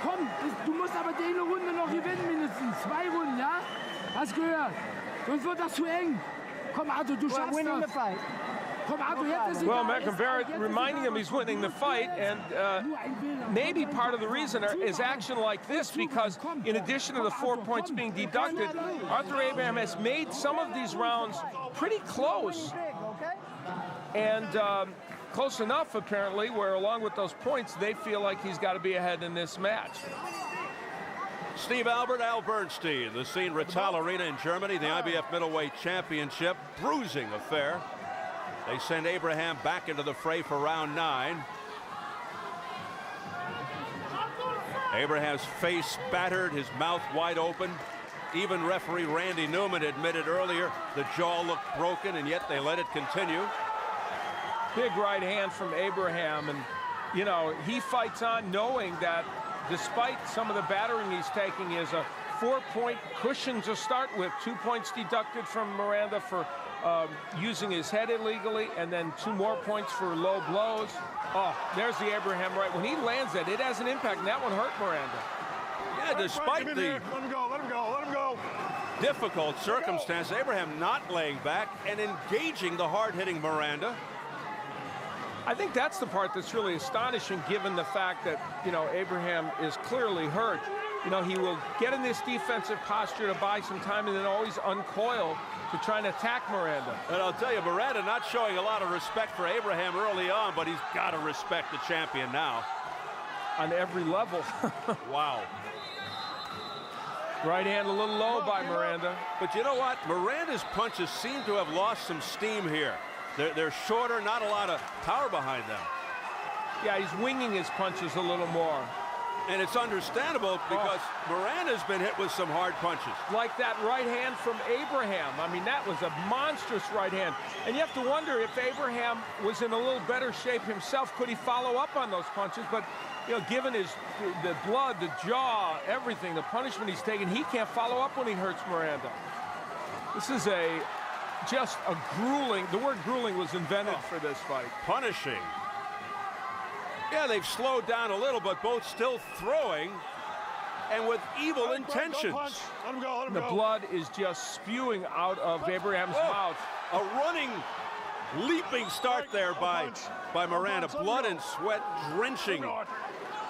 Komm, du musst aber die eine Runde noch gewinnen, mindestens. 2 Runden, ja? Hast gehört? Sonst wird das zu eng. Komm, Arthur, du schaffst das. Komm, Arthur, jetzt ist Well, Malcolm Barrett reminding him he's winning the fight, and maybe part of the reason is action like this, because in addition to the 4 points being deducted, Arthur Abraham has made some of these rounds pretty close. And close enough, apparently, where along with those points, they feel like he's got to be ahead in this match. Steve Albert, Al Bernstein, the scene, Rittal Arena in Germany, the IBF Middleweight Championship, bruising affair. They send Abraham back into the fray for round 9. Abraham's face battered, his mouth wide open. Even referee Randy Newman admitted earlier the jaw looked broken, and yet they let it continue. Big right hand from Abraham, and you know, he fights on knowing that despite some of the battering he's taking, he has a 4-point cushion to start with. 2 points deducted from Miranda for using his head illegally, and then 2 more points for low blows. Oh, there's the Abraham right. When he lands it, it has an impact, and that one hurt Miranda. Yeah, despite the let him go. difficult circumstance, Abraham not laying back and engaging the hard-hitting Miranda. I think that's the part that's really astonishing, given the fact that, you know, Abraham is clearly hurt. You know, he will get in this defensive posture to buy some time and then always uncoil to try and attack Miranda. And I'll tell you, Miranda not showing a lot of respect for Abraham early on, but he's got to respect the champion now. On every level. Wow. Right hand a little low by Miranda. But you know what? Miranda's punches seem to have lost some steam here. They're shorter, not a lot of power behind them. Yeah, he's winging his punches a little more. And it's understandable because Miranda's been hit with some hard punches. Like that right hand from Abraham. I mean, that was a monstrous right hand. And you have to wonder if Abraham was in a little better shape himself, could he follow up on those punches? But, you know, given the blood, the jaw, everything, the punishment he's taken, he can't follow up when he hurts Miranda. This is just a grueling, the word grueling was invented for this fight. Punishing. Yeah, they've slowed down a little, but both still throwing and with evil intentions. Let him go. The blood is just spewing out of Abraham's mouth. A running, leaping start there by Miranda. Blood and sweat drenching.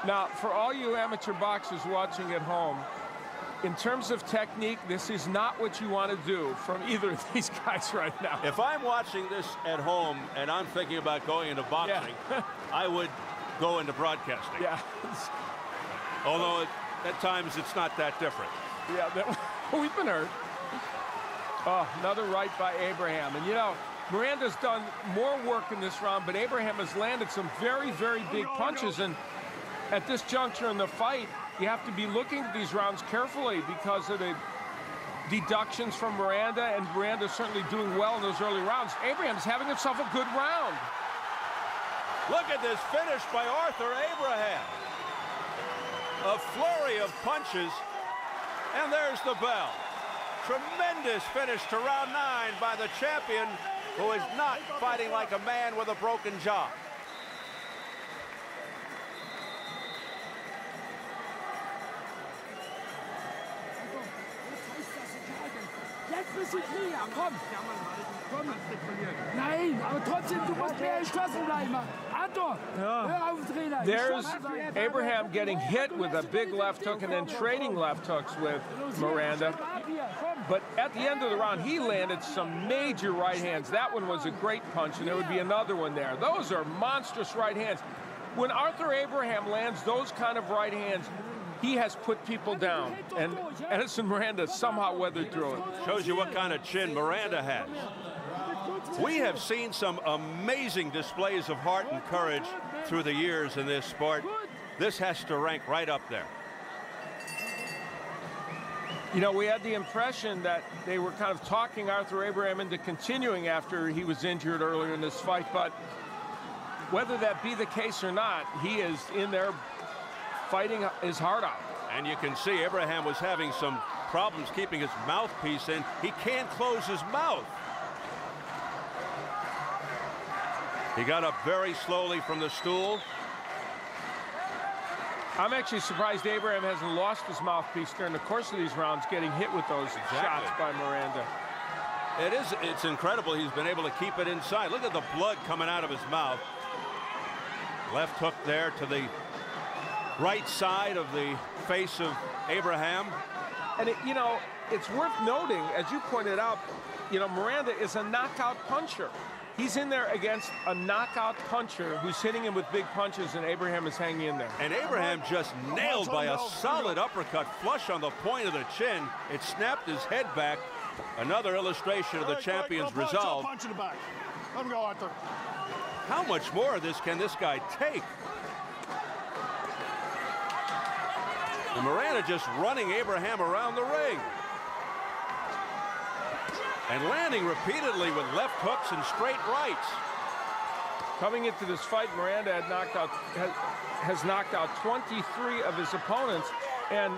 Now, for all you amateur boxers watching at home, in terms of technique, this is not what you want to do from either of these guys right now. If I'm watching this at home and I'm thinking about going into boxing, I would go into broadcasting. Yeah. Although at times it's not that different. Yeah, we've been hurt. Oh, another right by Abraham. And you know, Miranda's done more work in this round, but Abraham has landed some very, very big punches. And at this juncture in the fight, you have to be looking at these rounds carefully because of the deductions from Miranda, and Miranda certainly doing well in those early rounds. Abraham's having himself a good round. Look at this finish by Arthur Abraham. A flurry of punches, and there's the bell. Tremendous finish to round 9 by the champion, who is not fighting like a man with a broken jaw. Jetzt bist du Krieger, komm! Komm! Nein, aber trotzdem, du musst mehr entschlossen bleiben. Anton, hör auf, Trainer. There's Abraham getting hit with a big left hook and then trading left hooks with Miranda. But at the end of the round, he landed some major right hands. That one was a great punch, and there would be another one there. Those are monstrous right hands. When Arthur Abraham lands those kind of right hands, he has put people down, and Edison Miranda somehow weathered through it. Shows you what kind of chin Miranda has. We have seen some amazing displays of heart and courage through the years in this sport. This has to rank right up there. You know, we had the impression that they were kind of talking Arthur Abraham into continuing after he was injured earlier in this fight, but whether that be the case or not, he is in there fighting his heart out. And you can see Abraham was having some problems keeping his mouthpiece in. He can't close his mouth. He got up very slowly from the stool. I'm actually surprised Abraham hasn't lost his mouthpiece during the course of these rounds, getting hit with those shots by Miranda. It's incredible he's been able to keep it inside. Look at the blood coming out of his mouth. Left hook there to the right side of the face of Abraham. And you know, it's worth noting, as you pointed out, you know, Miranda is a knockout puncher. He's in there against a knockout puncher who's hitting him with big punches, and Abraham is hanging in there. And Abraham just nailed by a solid uppercut flush on the point of the chin. It snapped his head back. Another illustration of the champion's resolve. Punch in the back. Let him go, Arthur. How much more of this can this guy take? And Miranda just running Abraham around the ring. And landing repeatedly with left hooks and straight rights. Coming into this fight, Miranda has knocked out 23 of his opponents, and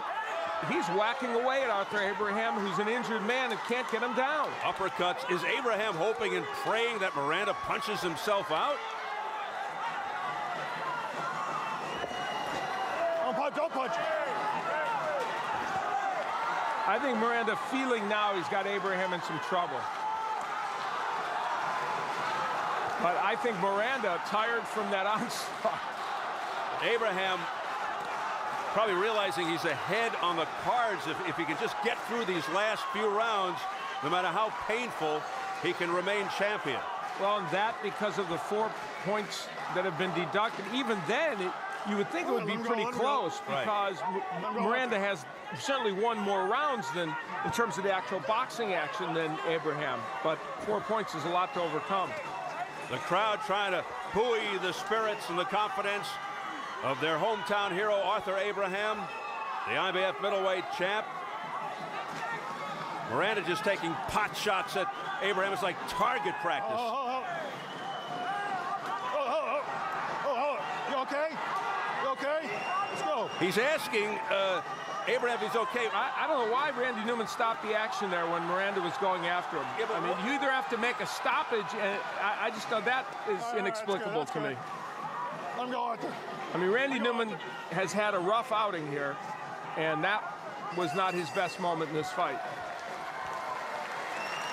he's whacking away at Arthur Abraham, who's an injured man and can't get him down. Uppercuts. Is Abraham hoping and praying that Miranda punches himself out? Don't punch. I think Miranda feeling now he's got Abraham in some trouble. But I think Miranda tired from that onslaught. Abraham probably realizing he's ahead on the cards. If he can just get through these last few rounds, no matter how painful, he can remain champion. Well, and that because of the 4 points that have been deducted. Even then, you would think it would be pretty close because Miranda has certainly won more rounds than in terms of the actual boxing action than Abraham. But 4 points is a lot to overcome. The crowd trying to buoy the spirits and the confidence of their hometown hero, Arthur Abraham, the IBF middleweight champ. Miranda just taking pot shots at Abraham. It's like target practice. You okay? You okay? Let's go. He's asking Abraham if he's okay. I don't know why Randy Newman stopped the action there when Miranda was going after him. I mean, you either have to make a stoppage, and I just know that is inexplicable to me. Let him go, Arthur. I mean, Randy Newman has had a rough outing here, and that was not his best moment in this fight.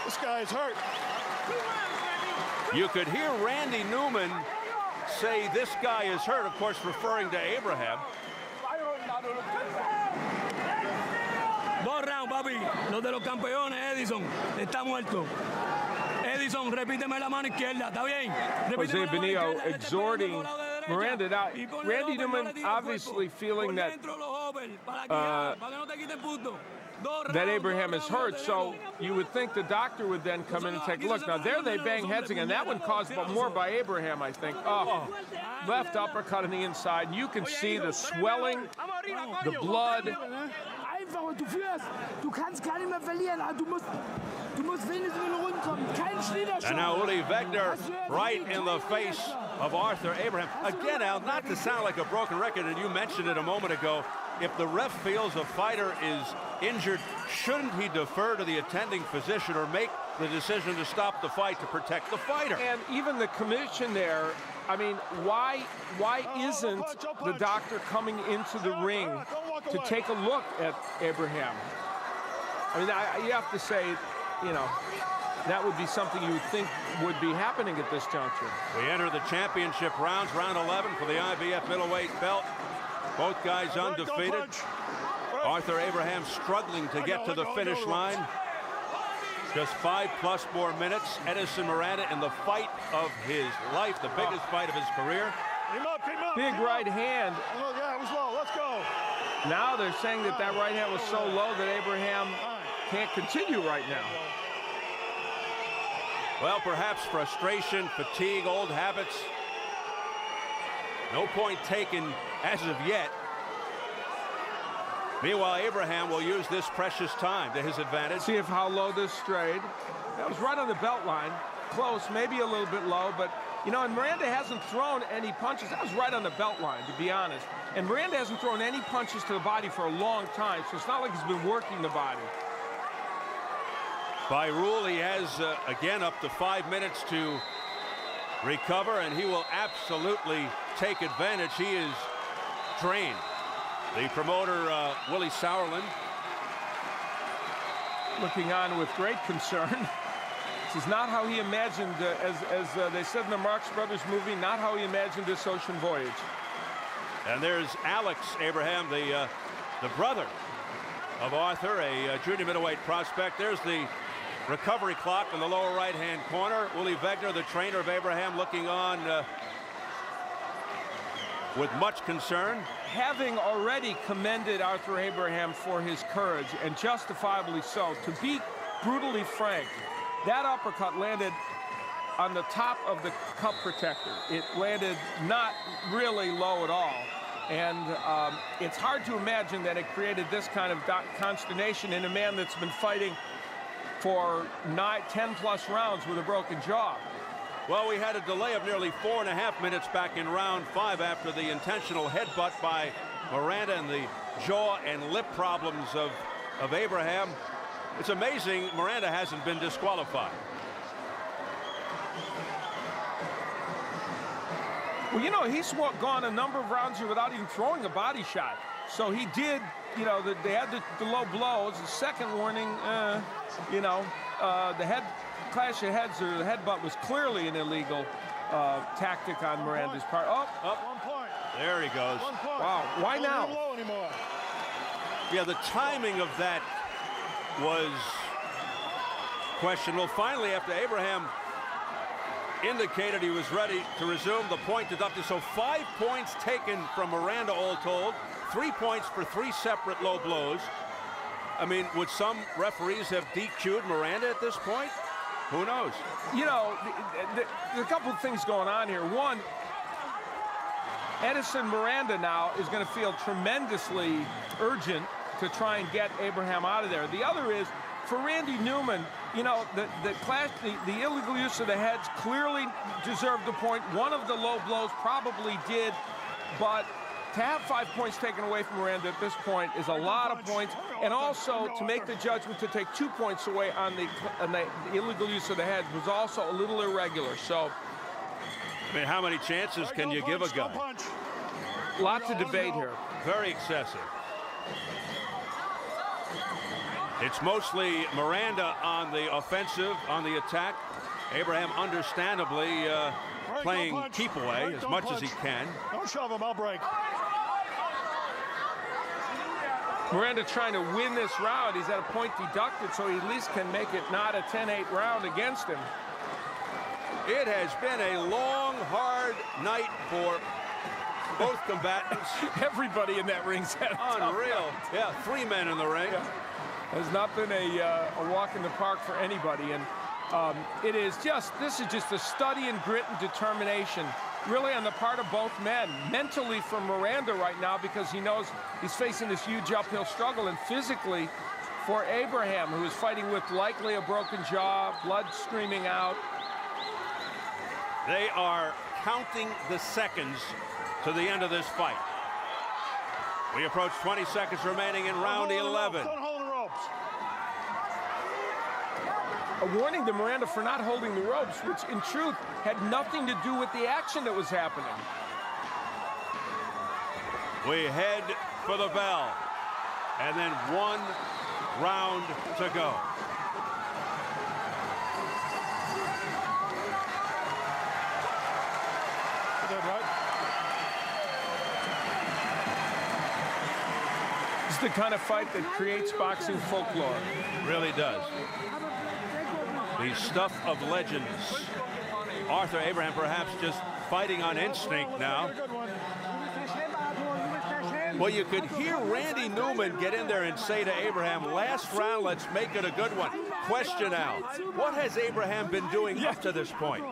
This guy is hurt. You could hear Randy Newman say this guy is hurt, of course, referring to Abraham. 2 rounds, papi. Los de los campeones, Edison, está muerto. Edison, repíteme la mano izquierda, ¿está bien? Jose Benio exhorting Miranda. Now, Randy Newman obviously feeling that that Abraham is hurt, so you would think the doctor would then come in and take a look. Now, there they bang heads again. That one caused more by Abraham, I think. Oh, left uppercut on the inside. And you can see the swelling, the blood. Einfach, du führst. Du kannst gar nicht mehr verlieren. Du musst wenigstens in die Runde kommen. Kein Schniederschlag. And now Uli Wegner right in the face of Arthur Abraham. Again, Al, not to sound like a broken record, and you mentioned it a moment ago, if the ref feels a fighter is injured, shouldn't he defer to the attending physician or make the decision to stop the fight to protect the fighter? And even the commission there, I mean, why isn't the doctor coming into the ring to take a look at Abraham? I mean, you have to say, you know, that would be something you would think would be happening at this juncture. We enter the championship rounds, round 11 for the IBF middleweight belt. Both guys undefeated. Arthur Abraham struggling to get to the finish line. Just 5+ more minutes. Edison Miranda in the fight of his life, the biggest fight of his career. Big right hand. Yeah, it was low. Let's go. Now they're saying that right hand was so low that Abraham can't continue right now. Well, perhaps frustration, fatigue, old habits. No point taken as of yet. Meanwhile, Abraham will use this precious time to his advantage. See how low this strayed. That was right on the belt line. Close, maybe a little bit low, but, you know, and Miranda hasn't thrown any punches. That was right on the belt line, to be honest. And Miranda hasn't thrown any punches to the body for a long time, so it's not like he's been working the body. By rule, he has, again, up to 5 minutes to recover, and he will absolutely take advantage. He is trained. The promoter, Willie Sauerland, looking on with great concern. This is not how he imagined, as they said in the Marx Brothers movie, not how he imagined this ocean voyage. And there's Alex Abraham, the brother of Arthur, a junior middleweight prospect. There's the recovery clock in the lower right-hand corner. Uli Wegner, the trainer of Abraham, looking on with much concern. Having already commended Arthur Abraham for his courage, and justifiably so, to be brutally frank, that uppercut landed on the top of the cup protector. It landed not really low at all. And it's hard to imagine that it created this kind of consternation in a man that's been fighting for 10+ rounds with a broken jaw. Well, we had a delay of nearly 4.5 minutes back in round 5 after the intentional headbutt by Miranda and the jaw and lip problems of Abraham. It's amazing Miranda hasn't been disqualified. Well, you know, he's gone a number of rounds here without even throwing a body shot. So he did, you know, they had the low blows. The second warning, you know, the head clash of heads or the headbutt was clearly an illegal tactic on Miranda's part. Up. 1 point. There he goes. 1 point. Wow, why now? Not low anymore. Yeah, the timing of that was questionable. Finally, after Abraham indicated he was ready to resume, the point deducted. So 5 points taken from Miranda all told. 3 points for 3 separate low blows. I mean, would some referees have DQ'd Miranda at this point? Who knows? You know, there's a couple of things going on here. One, Edison Miranda now is going to feel tremendously urgent to try and get Abraham out of there. The other is, for Randy Newman, you know, the illegal use of the heads clearly deserved a point. One of the low blows probably did, but to have 5 points taken away from Miranda at this point is a lot of points, and also to make the judgment to take 2 points away on the illegal use of the heads was also a little irregular. So, I mean, how many chances can you give a guy? Lots of debate here. Very excessive. It's mostly Miranda on the offensive, on the attack. Abraham understandably playing keep away as much as he can. Don't shove him, I'll break. Miranda trying to win this round. He's at a point deducted, so he at least can make it not a 10-8 round against him. It has been a long, hard night for both combatants. Everybody in that ring's had a tough Unreal. night. Yeah, 3 men in the ring. Yeah. Has not been a walk in the park for anybody, and this is just a study in grit and determination, really on the part of both men. Mentally for Miranda right now, because he knows he's facing this huge uphill struggle, and physically for Abraham, who is fighting with likely a broken jaw, blood streaming out. They are counting the seconds to the end of this fight. We approach 20 seconds remaining in round 11. Don't hold the ropes. A warning to Miranda for not holding the ropes, which in truth had nothing to do with the action that was happening. We head for the bell, and then 1 round to go. This is the kind of fight that creates boxing folklore. Really does. The stuff of legends. Arthur Abraham perhaps just fighting on instinct now. Well, you could hear Randy Newman get in there and say to Abraham, last round, let's make it a good one. Question now, what has Abraham been doing up to this point?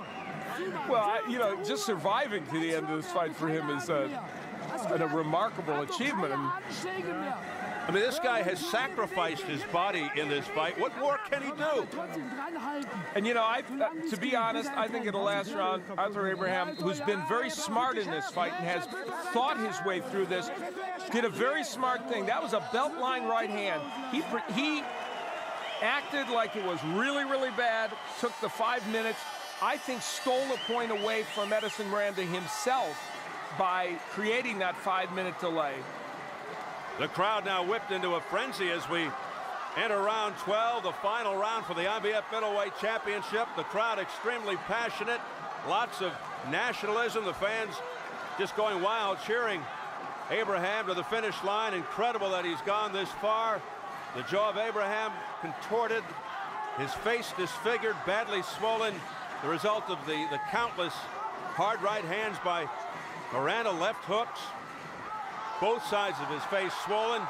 Well, just surviving to the end of this fight for him is a remarkable achievement. I mean, this guy has sacrificed his body in this fight. What more can he do? And, to be honest, I think in the last round, Arthur Abraham, who's been very smart in this fight and has thought his way through this, did a very smart thing. That was a belt line right hand. He acted like it was really, really bad, took the 5 minutes, I think stole a point away from Edison Miranda himself by creating that 5-minute delay. The crowd now whipped into a frenzy as we enter round 12, the final round for the IBF Middleweight Championship. The crowd extremely passionate, lots of nationalism. The fans just going wild, cheering Abraham to the finish line. Incredible that he's gone this far. The jaw of Abraham contorted, his face disfigured, badly swollen, the result of the countless hard right hands by Miranda, left hooks, both sides of his face swollen.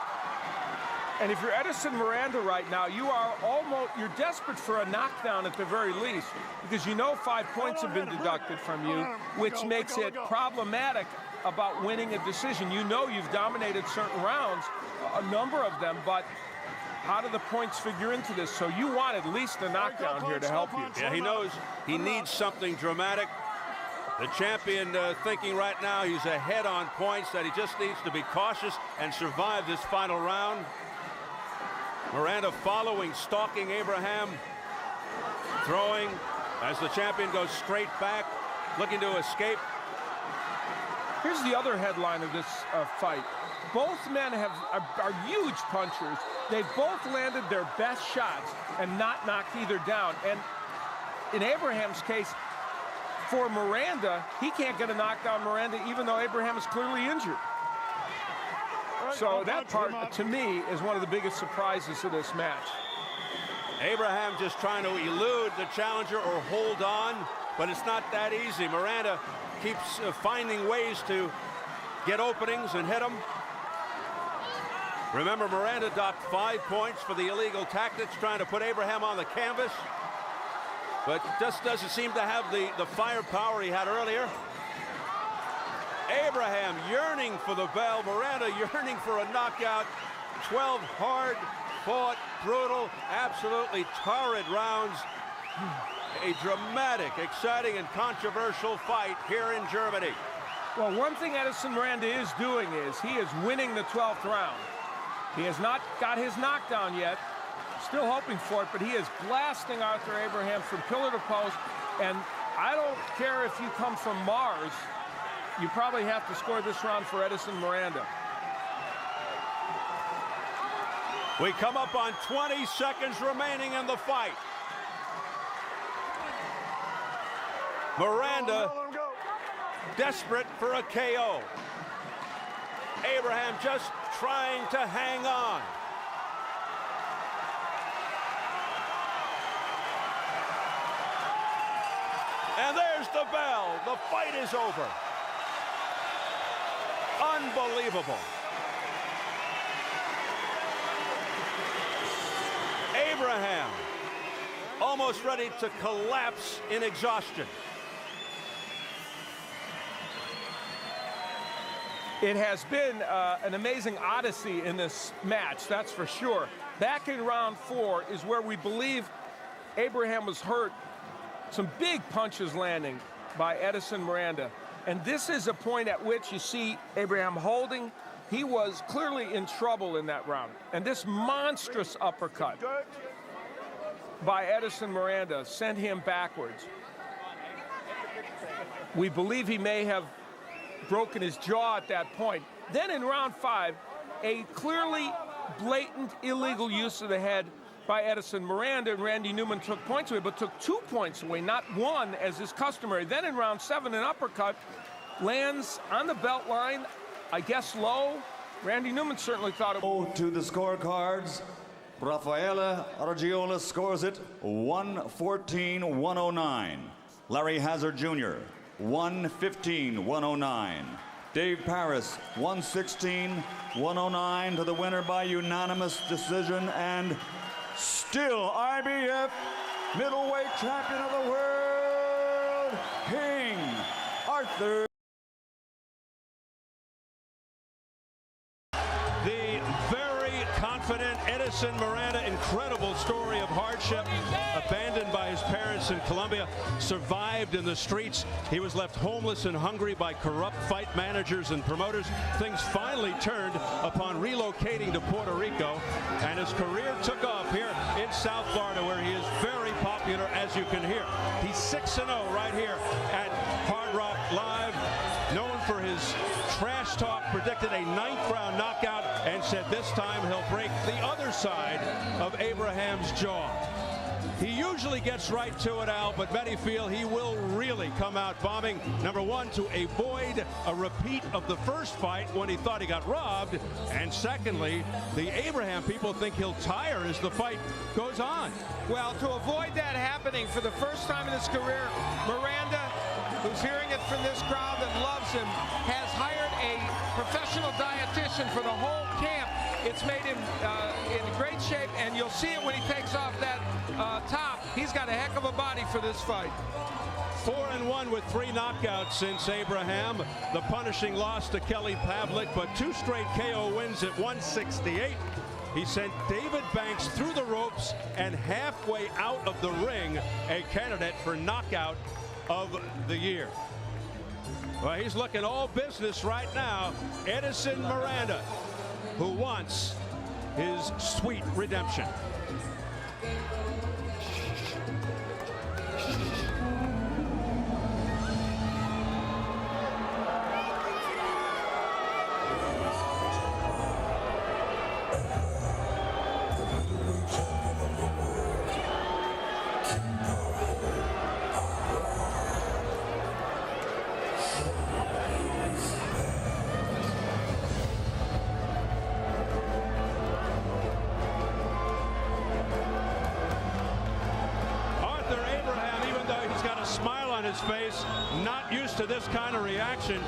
And if you're Edison Miranda right now, you're desperate for a knockdown at the very least, because 5 points have been deducted from you, which makes it problematic about winning a decision. You've dominated certain rounds, a number of them, but how do the points figure into this? So you want at least a knockdown here to help you. Yeah, he knows he needs something dramatic. The champion thinking right now he's ahead on points, that he just needs to be cautious and survive this final round. Miranda following, stalking Abraham, throwing as the champion goes straight back, looking to escape. Here's the other headline of this fight. Both men are huge punchers. They've both landed their best shots and not knocked either down. And in Abraham's case, for Miranda, he can't get a knockdown Miranda, even though Abraham is clearly injured. So that part, to me, is one of the biggest surprises of this match. Abraham just trying to elude the challenger or hold on, but it's not that easy. Miranda keeps finding ways to get openings and hit him. Remember, Miranda docked 5 points for the illegal tactics, trying to put Abraham on the canvas, but just doesn't seem to have the firepower he had earlier. Abraham yearning for the bell, Miranda yearning for a knockout. 12 hard-fought, brutal, absolutely torrid rounds. A dramatic, exciting, and controversial fight here in Germany. Well, one thing Edison Miranda is doing is he is winning the 12th round. He has not got his knockdown yet. Still hoping for it, but he is blasting Arthur Abraham from pillar to post. And I don't care if you come from Mars, you probably have to score this round for Edison Miranda. We come up on 20 seconds remaining in the fight. Miranda desperate for a KO. Abraham just trying to hang on. And there's the bell. The fight is over. Unbelievable. Abraham almost ready to collapse in exhaustion. It has been an amazing odyssey in this match, that's for sure. Back in round 4 is where we believe Abraham was hurt. Some big punches landing by Edison Miranda. And this is a point at which you see Abraham holding. He was clearly in trouble in that round. And this monstrous uppercut by Edison Miranda sent him backwards. We believe he may have broken his jaw at that point. Then in round 5, a clearly blatant illegal use of the head by Edison Miranda, and Randy Newman took points away, but took 2 points away, not 1 as is customary. Then in round 7, an uppercut lands on the belt line, I guess low. Randy Newman certainly thought it. To the scorecards, Rafaela Argiola scores it 114-109. Larry Hazard Jr., 115-109. Dave Paris, 116-109 to the winner by unanimous decision, and still IBF middleweight champion of the world, King Arthur. The very confident Edison Miranda, incredible story of hardship, abandoned by his parents in Colombia, survived in the streets. He was left homeless and hungry by corrupt fight managers and promoters. Things finally turned upon relocating to Puerto Rico, and his career took off here in South Florida, where he is very popular, as you can hear. He's 6-0 right here at Hard Rock Live, known for his trash talk, predicted a 9th round knockout, and said this time he'll break the other side of Abraham's jaw. He usually gets right to it, Al, but many feel he will really come out bombing. Number 1, to avoid a repeat of the first fight when he thought he got robbed. And secondly, the Abraham people think he'll tire as the fight goes on. Well, to avoid that happening for the first time in his career, Miranda, who's hearing it from this crowd that loves him, has hired a professional dietitian for the whole camp. It's made him in great shape, and you'll see it when he takes off that top. He's got a heck of a body for this fight. 4-1 with 3 knockouts since Abraham. The punishing loss to Kelly Pavlik, but 2 straight KO wins at 168. He sent David Banks through the ropes and halfway out of the ring, a candidate for knockout of the year. Well, he's looking all business right now. Edison Miranda, who wants his sweet redemption. Face, not used to this kind of reaction.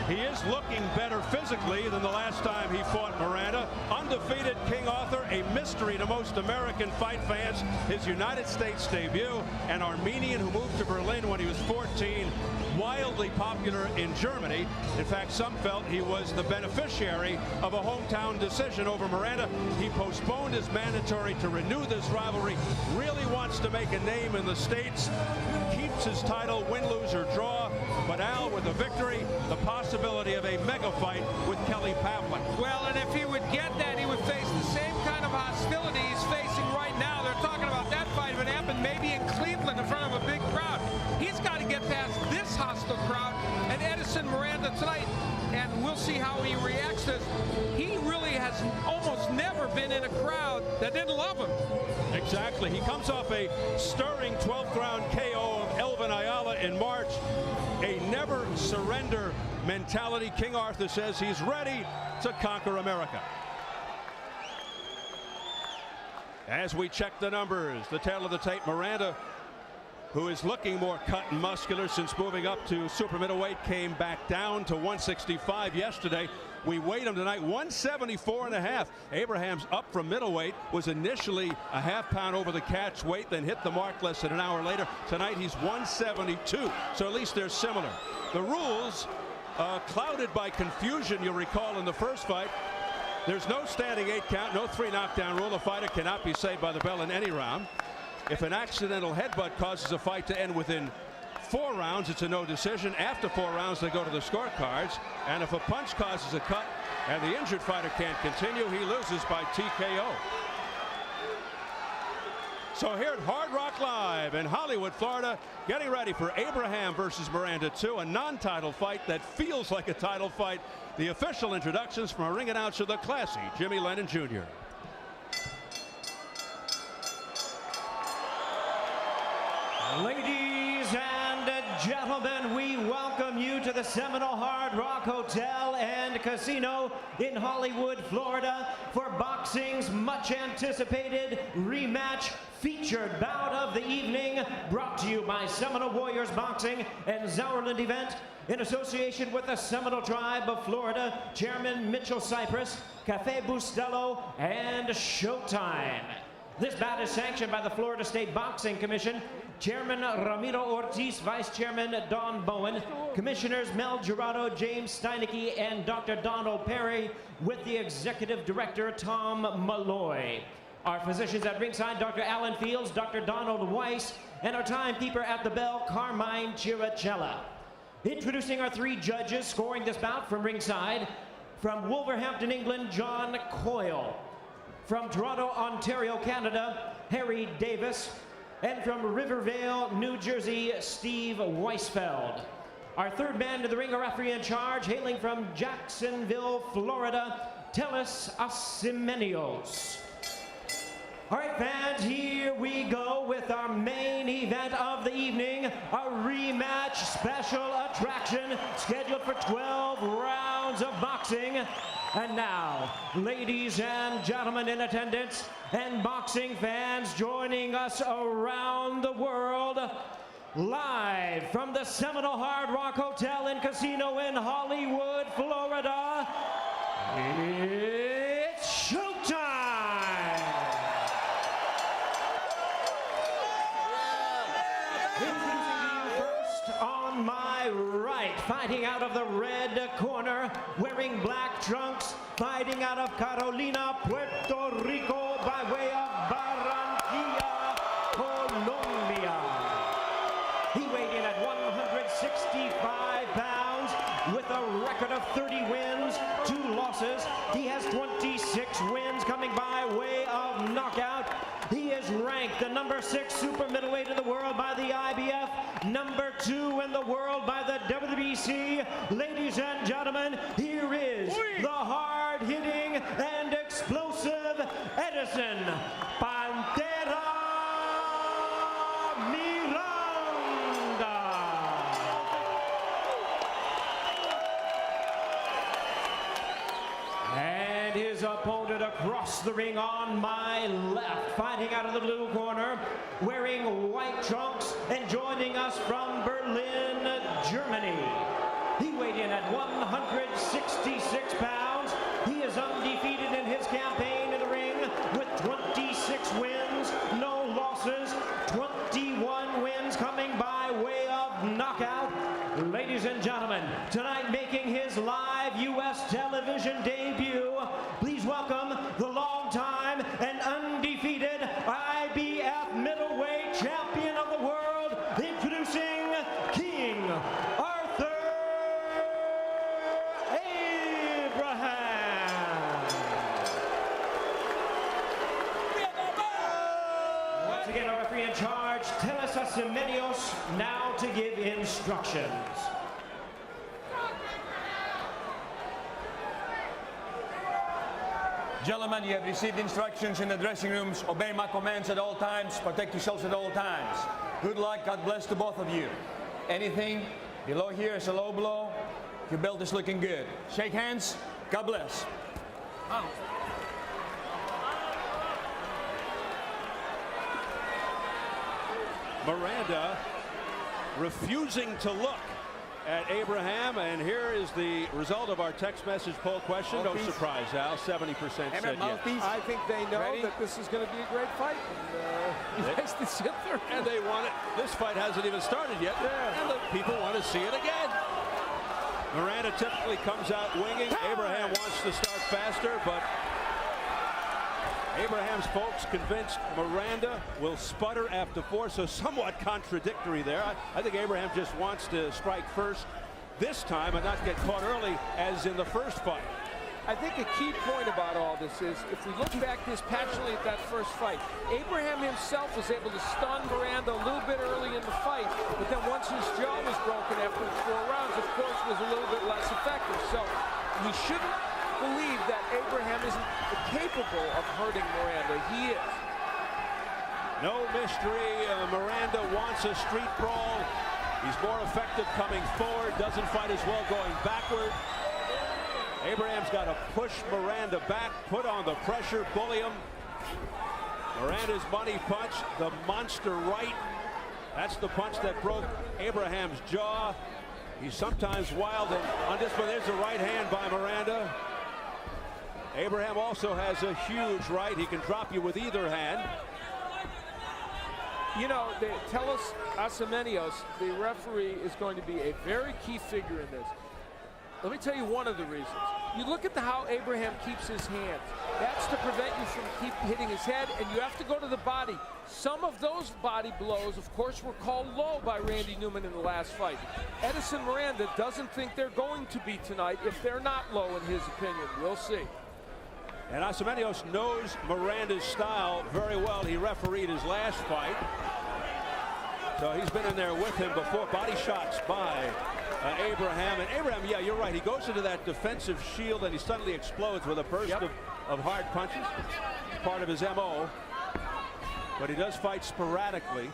He is looking better physically than the last time he fought Miranda. Undefeated King Arthur, a mystery to most American fight fans. His United States debut, an Armenian who moved to Berlin when he was 14, wildly popular in Germany. In fact, some felt he was the beneficiary of a hometown decision over Miranda. He postponed his mandatory to renew this rivalry, really wants to make a name in the States, keeps his title, win, lose, or draw. But Al, with a victory, the possibility of a mega fight with Kelly Pavlik. Well, and if he would get that, he would face the same kind of hostility he's facing right now. They're talking about that fight if it happened maybe in Cleveland in front of a big crowd. He's got to get past this hostile crowd and Edison Miranda tonight, and we'll see how he reacts to this. He really has almost never been in a crowd that didn't love him. Exactly. He comes off a stirring 12th round KO of Elvin Ayala in March. A never surrender mentality. King Arthur says he's ready to conquer America. As we check the numbers, the tail of the tape, Miranda, who is looking more cut and muscular since moving up to super middleweight, came back down to 165 yesterday. We weighed him tonight 174.5. Abraham's up from middleweight, was initially a half pound over the catch weight, then hit the mark less than an hour later. Tonight he's 172, so at least they're similar. The rules clouded by confusion, you'll recall in the first fight. There's no standing 8 count, no 3 knockdown rule. The fighter cannot be saved by the bell in any round. If an accidental headbutt causes a fight to end within 4 rounds, it's a no decision. After 4 rounds, they go to the scorecards. And if a punch causes a cut and the injured fighter can't continue, he loses by TKO. So here at Hard Rock Live in Hollywood, Florida, getting ready for Abraham versus Miranda 2, a non-title fight that feels like a title fight. The official introductions from our ring announcer, the classy Jimmy Lennon Jr. Ladies and gentlemen, we welcome you to the Seminole Hard Rock Hotel and Casino in Hollywood, Florida for boxing's much anticipated rematch featured bout of the evening, brought to you by Seminole Warriors Boxing and Zowerland Event in association with the Seminole Tribe of Florida, Chairman Mitchell Cypress, Cafe Bustelo, and Showtime. This bout is sanctioned by the Florida State Boxing Commission, Chairman Ramiro Ortiz, Vice Chairman Don Bowen, Commissioners Mel Gerardo, James Steinecke, and Dr. Donald Perry, with the Executive Director Tom Malloy. Our physicians at ringside, Dr. Alan Fields, Dr. Donald Weiss, and our timekeeper at the bell, Carmine Chirachella. Introducing our 3 judges scoring this bout from ringside, from Wolverhampton, England, John Coyle. From Toronto, Ontario, Canada, Harry Davis. And from Rivervale, New Jersey, Steve Weisfeld. Our 3rd man to the ring, a referee in charge, hailing from Jacksonville, Florida, Telis Asimenios. All right, fans, here we go with our main event of the evening, a rematch special attraction scheduled for 12 rounds of boxing. And now, ladies and gentlemen in attendance and boxing fans joining us around the world, live from the Seminole Hard Rock Hotel and Casino in Hollywood, Florida, it's showtime! On my right, fighting out of the red corner, wearing black trunks, fighting out of Carolina, Puerto Rico, by way of Barranquilla, Colombia. He weighed in at 165 pounds with a record of 30 wins, 2 losses. He has 26 wins coming by way of knockout. He is ranked the number 6 super middleweight in the world by the IBF, number 2 in the world by the WBC. Ladies and gentlemen, here is the hard-hitting and explosive Edison Pantera Miranda. And his opponent across the ring on my left, fighting out of the blue corner, wearing white trunks and joining us from Berlin, Germany. He weighed in at 166 pounds. He is undefeated in his campaign in the ring with 26 wins, no losses, 21 wins coming by way of knockout. Ladies and gentlemen, tonight making his live U.S. television debut, please welcome the longtime and undefeated IBF middleweight champion of the world, introducing King Arthur Abraham. Once again, our referee in charge, Telis Asimenios, now to give instructions. Gentlemen, you have received instructions in the dressing rooms. Obey my commands at all times. Protect yourselves at all times. Good luck. God bless to both of you. Anything below here is a low blow. Your belt is looking good. Shake hands. God bless. Miranda refusing to look at Abraham, and here is the result of our text message poll question. No surprise, Al. 70% said yes. I think they know that this is going to be a great fight. And they want it. This fight hasn't even started yet, and the people want to see it again. Miranda typically comes out winging. Abraham wants to start faster, but Abraham's folks convinced Miranda will sputter after 4, so somewhat contradictory there. I think Abraham just wants to strike first this time and not get caught early as in the first fight. I think a key point about all this is, if we look back dispassionately at that first fight, Abraham himself was able to stun Miranda a little bit early in the fight, but then once his jaw was broken after 4 rounds, of course, was a little bit less effective. So we shouldn't believe that Abraham isn't capable of hurting Miranda. He is. No mystery. Miranda wants a street brawl. He's more effective coming forward, doesn't fight as well going backward. Abraham's got to push Miranda back, put on the pressure, bully him. Miranda's money punch, the monster right. That's the punch that broke Abraham's jaw. He's sometimes wild and on this, but there's the right hand by Miranda. Abraham also has a huge right. He can drop you with either hand. You know, they tell us Asamenios, the referee, is going to be a very key figure in this. Let me tell you one of the reasons. You look at how Abraham keeps his hands. That's to prevent you from keep hitting his head, and you have to go to the body. Some of those body blows, of course, were called low by Randy Newman in the last fight. Edison Miranda doesn't think they're going to be tonight if they're not low, in his opinion. We'll see. And Asamenios knows Miranda's style very well. He refereed his last fight. So he's been in there with him before. Body shots by Abraham. And Abraham, yeah, you're right. He goes into that defensive shield and he suddenly explodes with a burst of hard punches. Part of his MO. But he does fight sporadically.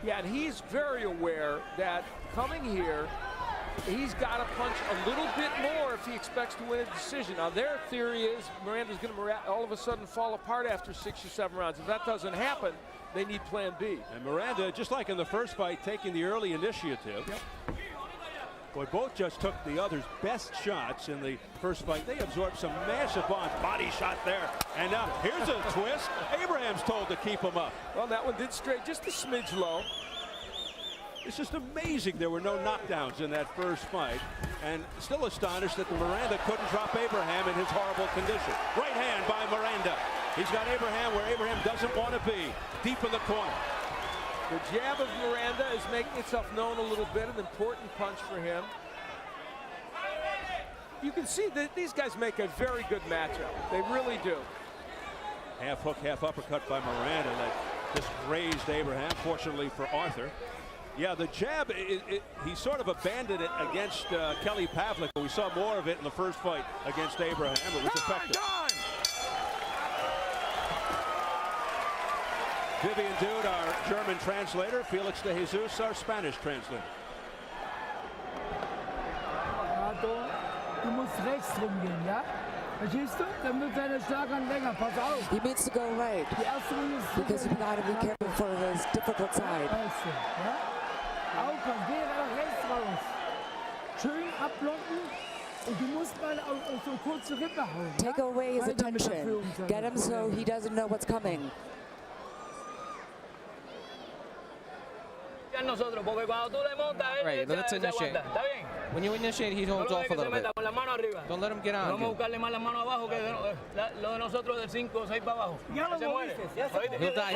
Yeah, and he's very aware that coming here, he's got to punch a little bit more if he expects to win a decision. Now, their theory is Miranda's going to all of a sudden fall apart after 6 or 7 rounds. If that doesn't happen, they need plan B. And Miranda, just like in the first fight, taking the early initiative. Boy, both just took the other's best shots in the first fight. They absorbed some massive body shot there. And now here's a twist. Abraham's told to keep him up. Well, that one did straight just a smidge low. It's just amazing there were no knockdowns in that first fight, and still astonished that the Miranda couldn't drop Abraham in his horrible condition. Right hand by Miranda. He's got Abraham where Abraham doesn't want to be, deep in the corner. The jab of Miranda is making itself known a little bit, an important punch for him. You can see that these guys make a very good matchup. They really do. Half hook, half uppercut by Miranda that just grazed Abraham, fortunately for Arthur. Yeah, the jab, he sort of abandoned it against Kelly Pavlik. We saw more of it in the first fight against Abraham. It was effective. Vivian Dude, our German translator. Felix de Jesus, our Spanish translator. Du musst rechts rumgehen, ja? Verstehst du? Dann wird deine Schlagern länger. Pass auf. He needs to go right because you've got to be careful for his difficult side. Aufkommen, geh nach rechts raus. Schön abblocken und du musst mal auf so kurze Rippe hauen. Take away his attention. Get him so he doesn't know what's coming. Right, let's initiate. When you initiate, he holds off a little bit. Don't let him get on. He'll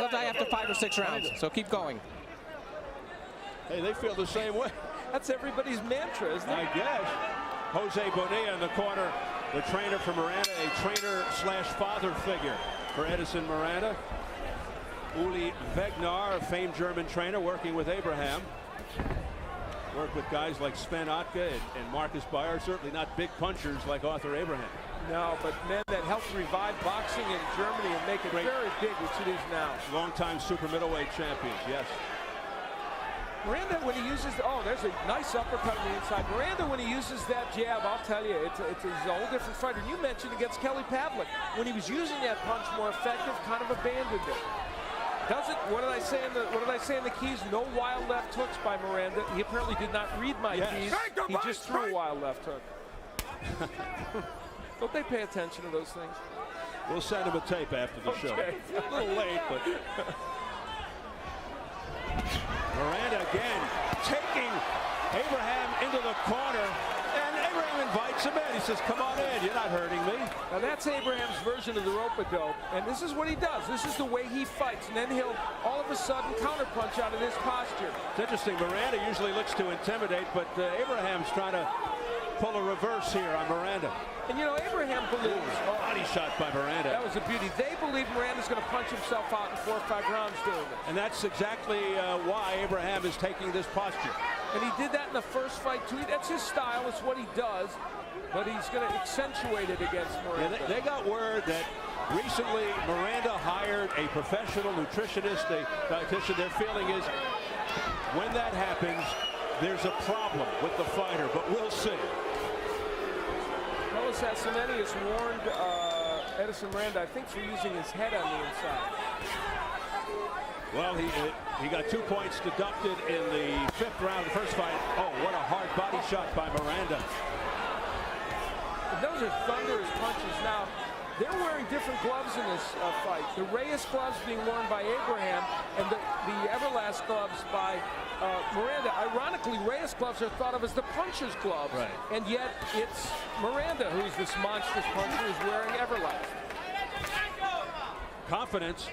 die after 5 or 6 rounds, so keep going. Hey, they feel the same way. That's everybody's mantra, isn't it? I guess. Jose Bonilla in the corner, the trainer for Miranda, a trainer/father figure for Edison Miranda. Uli Wegner, a famed German trainer, working with Abraham. Worked with guys like Sven Otka and Marcus Bayer, certainly not big punchers like Arthur Abraham. No, but men that helped revive boxing in Germany and make it very big, which it is now. Longtime super middleweight champions, yes. Miranda, when he uses, there's a nice uppercut on the inside. Miranda, when he uses that jab, I'll tell you, it's a whole different fighter. You mentioned against Kelly Pavlik, when he was using that punch more effective, kind of abandoned it. What did I say in the keys? No wild left hooks by Miranda. He apparently did not read my keys. He just threw a wild left hook. Don't they pay attention to those things? We'll send him a tape after the show. A little late, but Miranda again taking Abraham into the corner, and Abraham invites him in. He says, "Come on in, you're not hurting me." Now that's Abraham's version of the rope-a-dope, and this is what he does. This is the way he fights, and then he'll all of a sudden counterpunch out of this posture. It's interesting. Miranda usually looks to intimidate, but Abraham's trying to pull a reverse here on Miranda. And you know, Abraham believes. Body shot by Miranda. That was a beauty. They believe Miranda's going to punch himself out in 4 or 5 rounds doing it. And that's exactly why Abraham is taking this posture. And he did that in the first fight too. That's his style. It's what he does. But he's going to accentuate it against Miranda. Yeah, they got word that recently Miranda hired a professional nutritionist, a dietitian. Their feeling is when that happens, there's a problem with the fighter. But we'll see. Semenius warned Edison Miranda, I think, for using his head on the inside. Well, he got 2 points deducted in the 5th round of the first fight. Oh, what a hard body shot by Miranda. Those are thunderous punches. Now, they're wearing different gloves in this fight. The Reyes gloves being worn by Abraham, and the Everlast gloves by Miranda. Ironically, Reyes gloves are thought of as the puncher's gloves, right. And yet it's Miranda who's this monstrous puncher who's wearing Everlast. Confidence.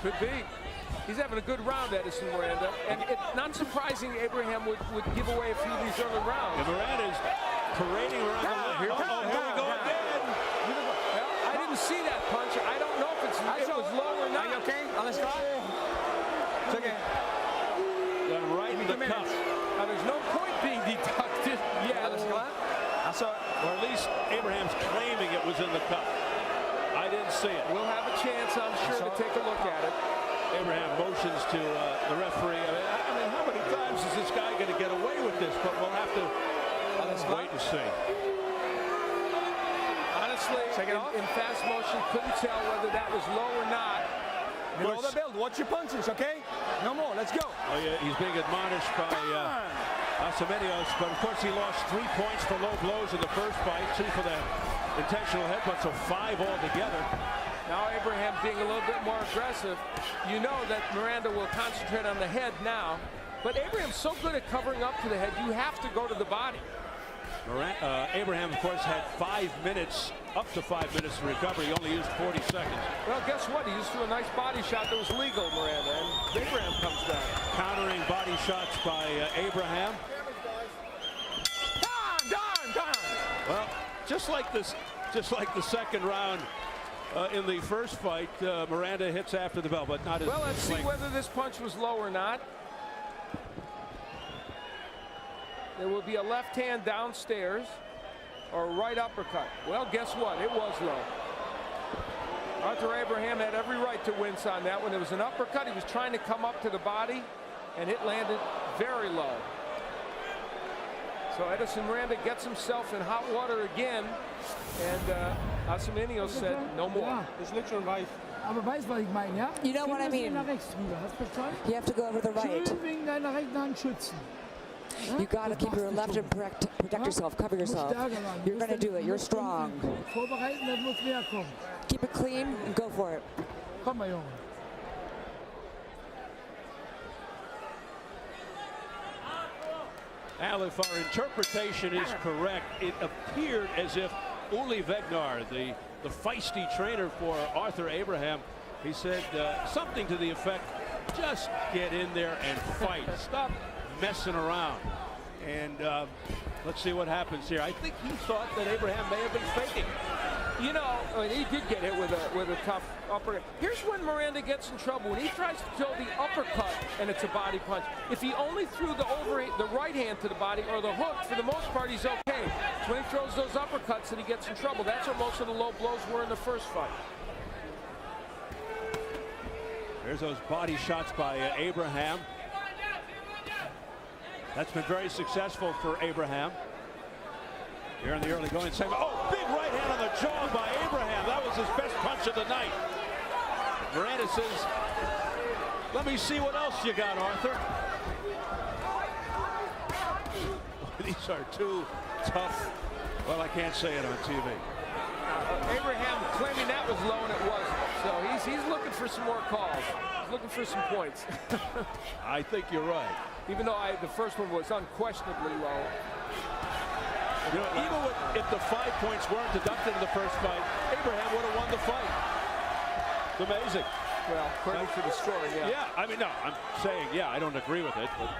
Could be. He's having a good round, Edison Miranda, and it's not surprising Abraham would give away a few of these early rounds. And Miranda's parading around the line. Here we go again. Well, I didn't see that punch. I don't know if it was low or not. Are you okay? Alles klar? It's okay. Right in the cuff. Now, there's no point being deducted. Yeah, Alles klar? I saw it. Or at least Abraham's claiming it was in the cuff. I didn't see it. We'll have a chance, I'm sure, to take a look at it. Abraham motions to the referee. I mean, how many times is this guy going to get away with this? But we'll have to wait and see. Honestly, in fast motion, couldn't tell whether that was low or not. Below the belt. Watch your punches, okay? No more. Let's go. Oh, yeah, he's being admonished by Semenius, but of course he lost 3 points for low blows in the first fight, 2 for the intentional headbutt, so 5 altogether. Now Abraham being a little bit more aggressive. You know that Miranda will concentrate on the head now, but Abraham's so good at covering up to the head, you have to go to the body. Abraham, of course, had 5 minutes, up to 5 minutes to recover. He only used 40 seconds. Well, guess what? He used to a nice body shot that was legal, Miranda, and Abraham comes down. Countering body shots by Abraham. Well, just like the second round in the first fight, Miranda hits after the bell, but not as well. Let's see whether this punch was low or not. There will be a left hand downstairs or a right uppercut. Well, guess what? It was low. Arthur Abraham had every right to wince on that one. It was an uppercut. He was trying to come up to the body, and it landed very low. So Edison Miranda gets himself in hot water again, and Semenius said no more. Das liegt schon weich. Aber weißt was ich meine, ja? You know what I mean? Nach rechts rüber. Hast du verstanden? You have to go over the right. Schön wegen deiner rechten Hand schützen. You got to keep your left and protect yourself, cover yourself. You're going to do it. You're strong. Vorbereiten, dann muss mehr kommen. Keep it clean and go for it. Komm mal, Junge. Al, if our interpretation is correct, it appeared as if Uli Vegnar, the feisty trainer for Arthur Abraham, he said something to the effect, just get in there and fight. Stop messing around. And let's see what happens here. I think he thought that Abraham may have been faking. You know, I mean, he did get hit with a tough uppercut. Here's when Miranda gets in trouble. When he tries to throw the uppercut and it's a body punch. If he only threw the right hand to the body or the hook, for the most part, he's okay. It's when he throws those uppercuts that he gets in trouble. That's what most of the low blows were in the first fight. There's those body shots by Abraham. That's been very successful for Abraham. Here in the early going, oh, big right hand on the jaw by Abraham. That was his best punch of the night. Miranda says, let me see what else you got, Arthur. These are two tough, well, I can't say it on TV. Abraham claiming that was low and it wasn't. So he's looking for some more calls. He's looking for some points. I think you're right. Even though the first one was unquestionably low. You know, even if the 5 points weren't deducted in the first fight, Abraham would have won the fight. It's amazing. Well, according to the story, yeah. Yeah, I mean, no, I'm saying, yeah, I don't agree with it. But.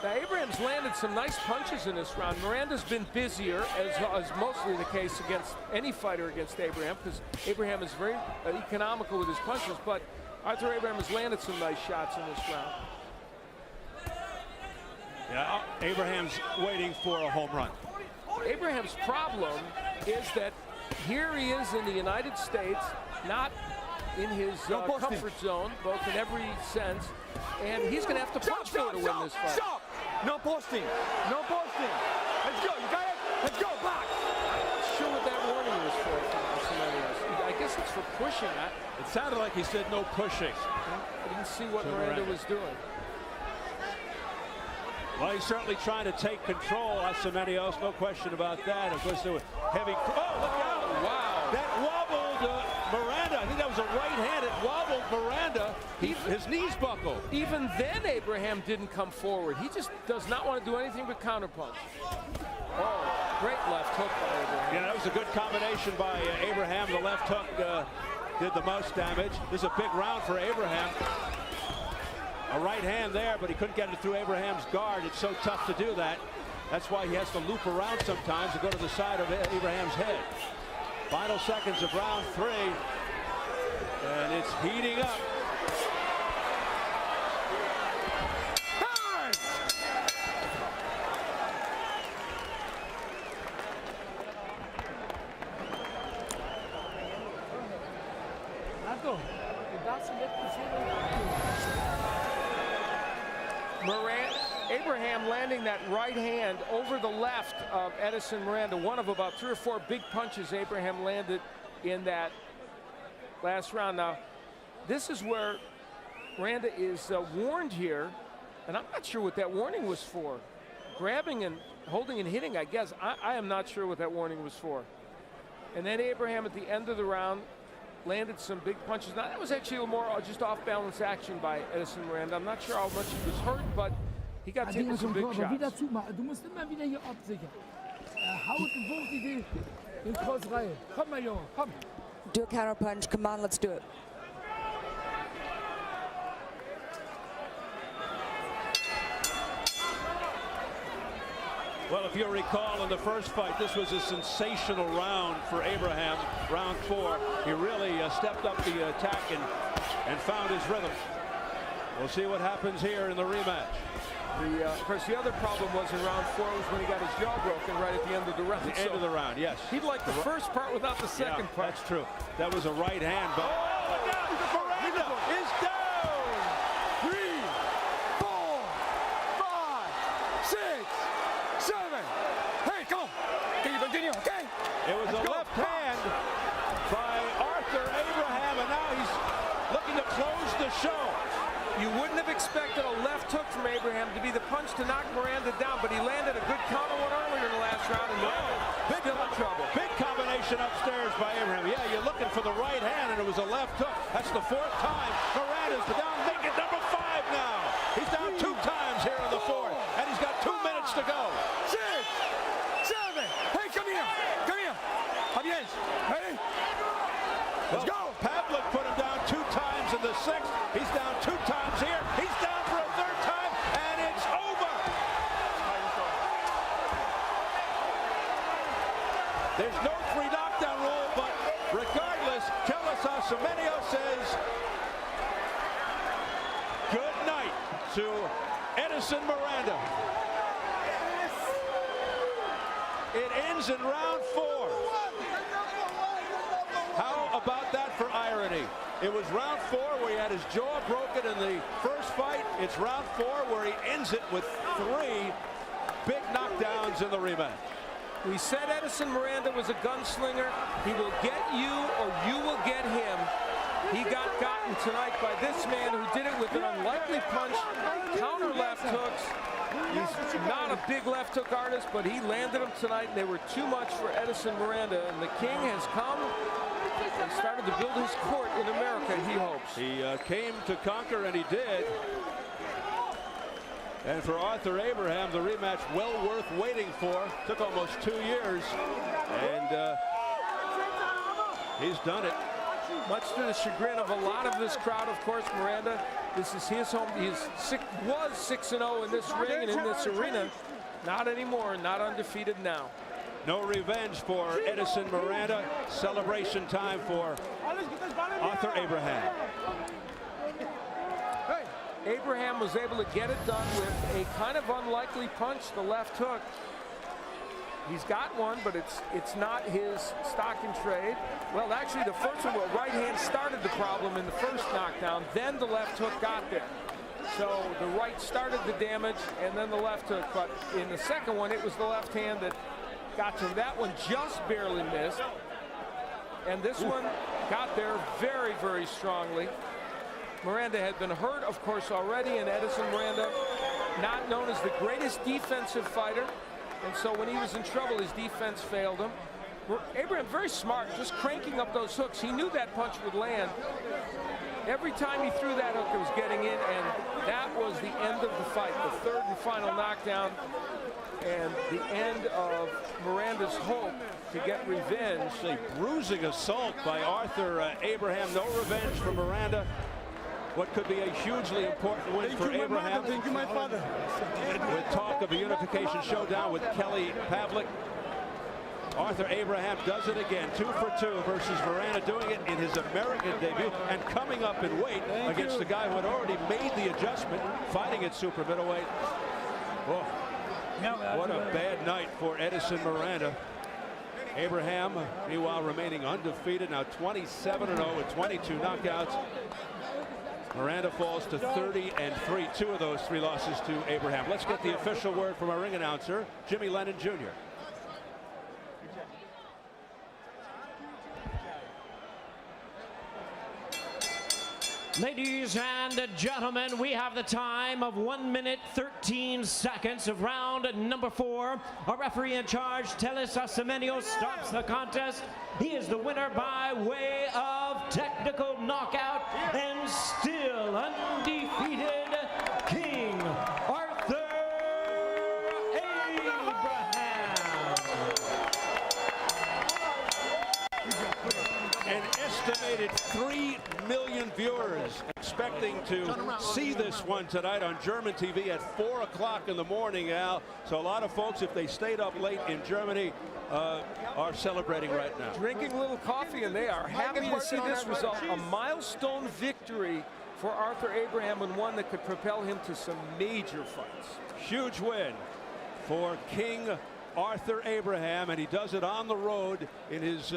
Now, Abraham's landed some nice punches in this round. Miranda's been busier, as mostly the case against any fighter against Abraham, because Abraham is very economical with his punches, but Arthur Abraham has landed some nice shots in this round. Yeah, Abraham's waiting for a home run. Abraham's problem is that here he is in the United States, not in his comfort zone, both in every sense, and he's going to have to punch for to win this fight. Stop! No posting! No posting! Let's go! You got it? Let's go! Back! I'm not sure what that warning was for Alcimeños. I guess it's for pushing. It sounded like he said no pushing. I didn't see what Miranda was doing. Well, he's certainly trying to take control, Alcimeños, no question about that. Of course, there was heavy. Oh, look out! Wow! That wobbled Miranda. I think that was a right hand. It wobbled Miranda. His knees buckled. Even then, Abraham didn't come forward. He just does not want to do anything but counterpunch. Oh, great left hook by Abraham. Yeah, that was a good combination by Abraham. The left hook did the most damage. This is a big round for Abraham. A right hand there, but he couldn't get it through Abraham's guard. It's so tough to do that. That's why he has to loop around sometimes to go to the side of Abraham's head. Final seconds of round 3, and it's heating up. Abraham landing that right hand over the left of Edison Miranda. One of about 3 or 4 big punches Abraham landed in that last round. Now, this is where Miranda is warned here, and I'm not sure what that warning was for. Grabbing and holding and hitting, I guess. I am not sure what that warning was for. And then Abraham at the end of the round landed some big punches. Now, that was actually a little more just off-balance action by Edison Miranda. I'm not sure how much he was hurt, but he got taken some big shots. Du musst immer wieder hier absichern. Haut und wuchtig den Cross rein. Komm mal, Junge, komm. Do a counter punch. Come on, let's do it. Well, if you recall in the first fight, this was a sensational round for Abraham, round 4. He really stepped up the attack and found his rhythm. We'll see what happens here in the rematch. Of course, the other problem was in round 4 was when he got his jaw broken right at the end of the round. The end of the round, yes. He'd like the first part without the second part. That's true. That was a right hand, but Miranda is down. 3, 4, 5, 6, 7. Hey, come on. Can you continue? Okay. It was a left hand by Arthur Abraham, and now he's looking to close the show. You wouldn't have expected a left hook from Abraham to be the punch to knock Miranda down, but he landed a good counter one earlier in the last round, and Miranda still in trouble. Big combination upstairs by Abraham. Yeah, you're looking for the right hand, and it was a left hook. That's the 4th time. Miranda's down, make it number 5 now. He's down 2 times here in the 4th, and he's got 2 minutes to go. 6, 7. Hey, come here. Come here. Javier, ready? Let's go. Pavlik put him down 2 times in the 6th. He's down 2 times here. He's down for a 3rd time, and it's over. There's no 3 knockdown rule, but regardless, Kellis Alcimeños says good night to Edison Miranda. It ends in round 4. How about that for irony? It was round 4 where he had his jaw broken in the first fight. It's round 4 where he ends it with 3 big knockdowns in the rematch. We said Edison Miranda was a gunslinger. He will get you or you will get him. He got gotten tonight by this man who did it with an unlikely punch, counter left hooks. He's not a big left hook artist, but he landed them tonight, and they were too much for Edison Miranda. And the King has come and started to build his court in America, he hopes. He came to conquer, and he did. And for Arthur Abraham, the rematch well worth waiting for. Took almost 2 years, and he's done it. Much to the chagrin of a lot of this crowd, of course, Miranda. This is his home. He was 6-0 in this ring and in this arena. Not anymore, not undefeated now. No revenge for Edison Miranda. Celebration time for Arthur Abraham. Abraham was able to get it done with a kind of unlikely punch, the left hook. He's got one, but it's not his stock in trade. Well, actually, the first one, right hand started the problem in the first knockdown. Then the left hook got there. So the right started the damage, and then the left hook. But in the second one, it was the left hand that got to him. That one just barely missed. And this one got there very, very strongly. Miranda had been hurt, of course, already, and Edison Miranda, not known as the greatest defensive fighter. And so when he was in trouble, his defense failed him. Abraham, very smart, just cranking up those hooks. He knew that punch would land. Every time he threw that hook, it was getting in, and that was the end of the fight, the third and final knockdown, and the end of Miranda's hope to get revenge. A bruising assault by Arthur Abraham. No revenge for Miranda. What could be a hugely important win for Abraham. Thank you, my father. With talk of a unification showdown with Kelly Pavlik. Arthur Abraham does it again, 2 for 2 versus Miranda, doing it in his American debut and coming up in weight against the guy who had already made the adjustment, fighting at super middleweight. Oh, what a bad night for Edison Miranda. Abraham, meanwhile, remaining undefeated, now 27-0 with 22 knockouts. Miranda falls to 30-3. 2 of those 3 losses to Abraham. Let's get the official word from our ring announcer, Jimmy Lennon Jr. Ladies and gentlemen, we have the time of 1 minute 13 seconds of round number 4. Our referee in charge, Telis Asemenios, stops the contest. He is the winner by way of technical knockout and still undefeated King Arthur Abraham. An estimated 3 million viewers expecting to see this one tonight on German TV at 4 o'clock in the morning, Al. So a lot of folks, if they stayed up late in Germany, are celebrating right now. Drinking a little coffee, and they are happy to see this result. A milestone victory for Arthur Abraham, and one that could propel him to some major fights. Huge win for King Arthur Abraham, and he does it on the road in his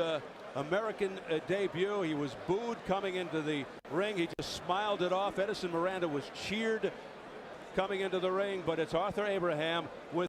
American debut. He was booed coming into the ring. He just smiled it off. Edison Miranda was cheered coming into the ring, but it's Arthur Abraham with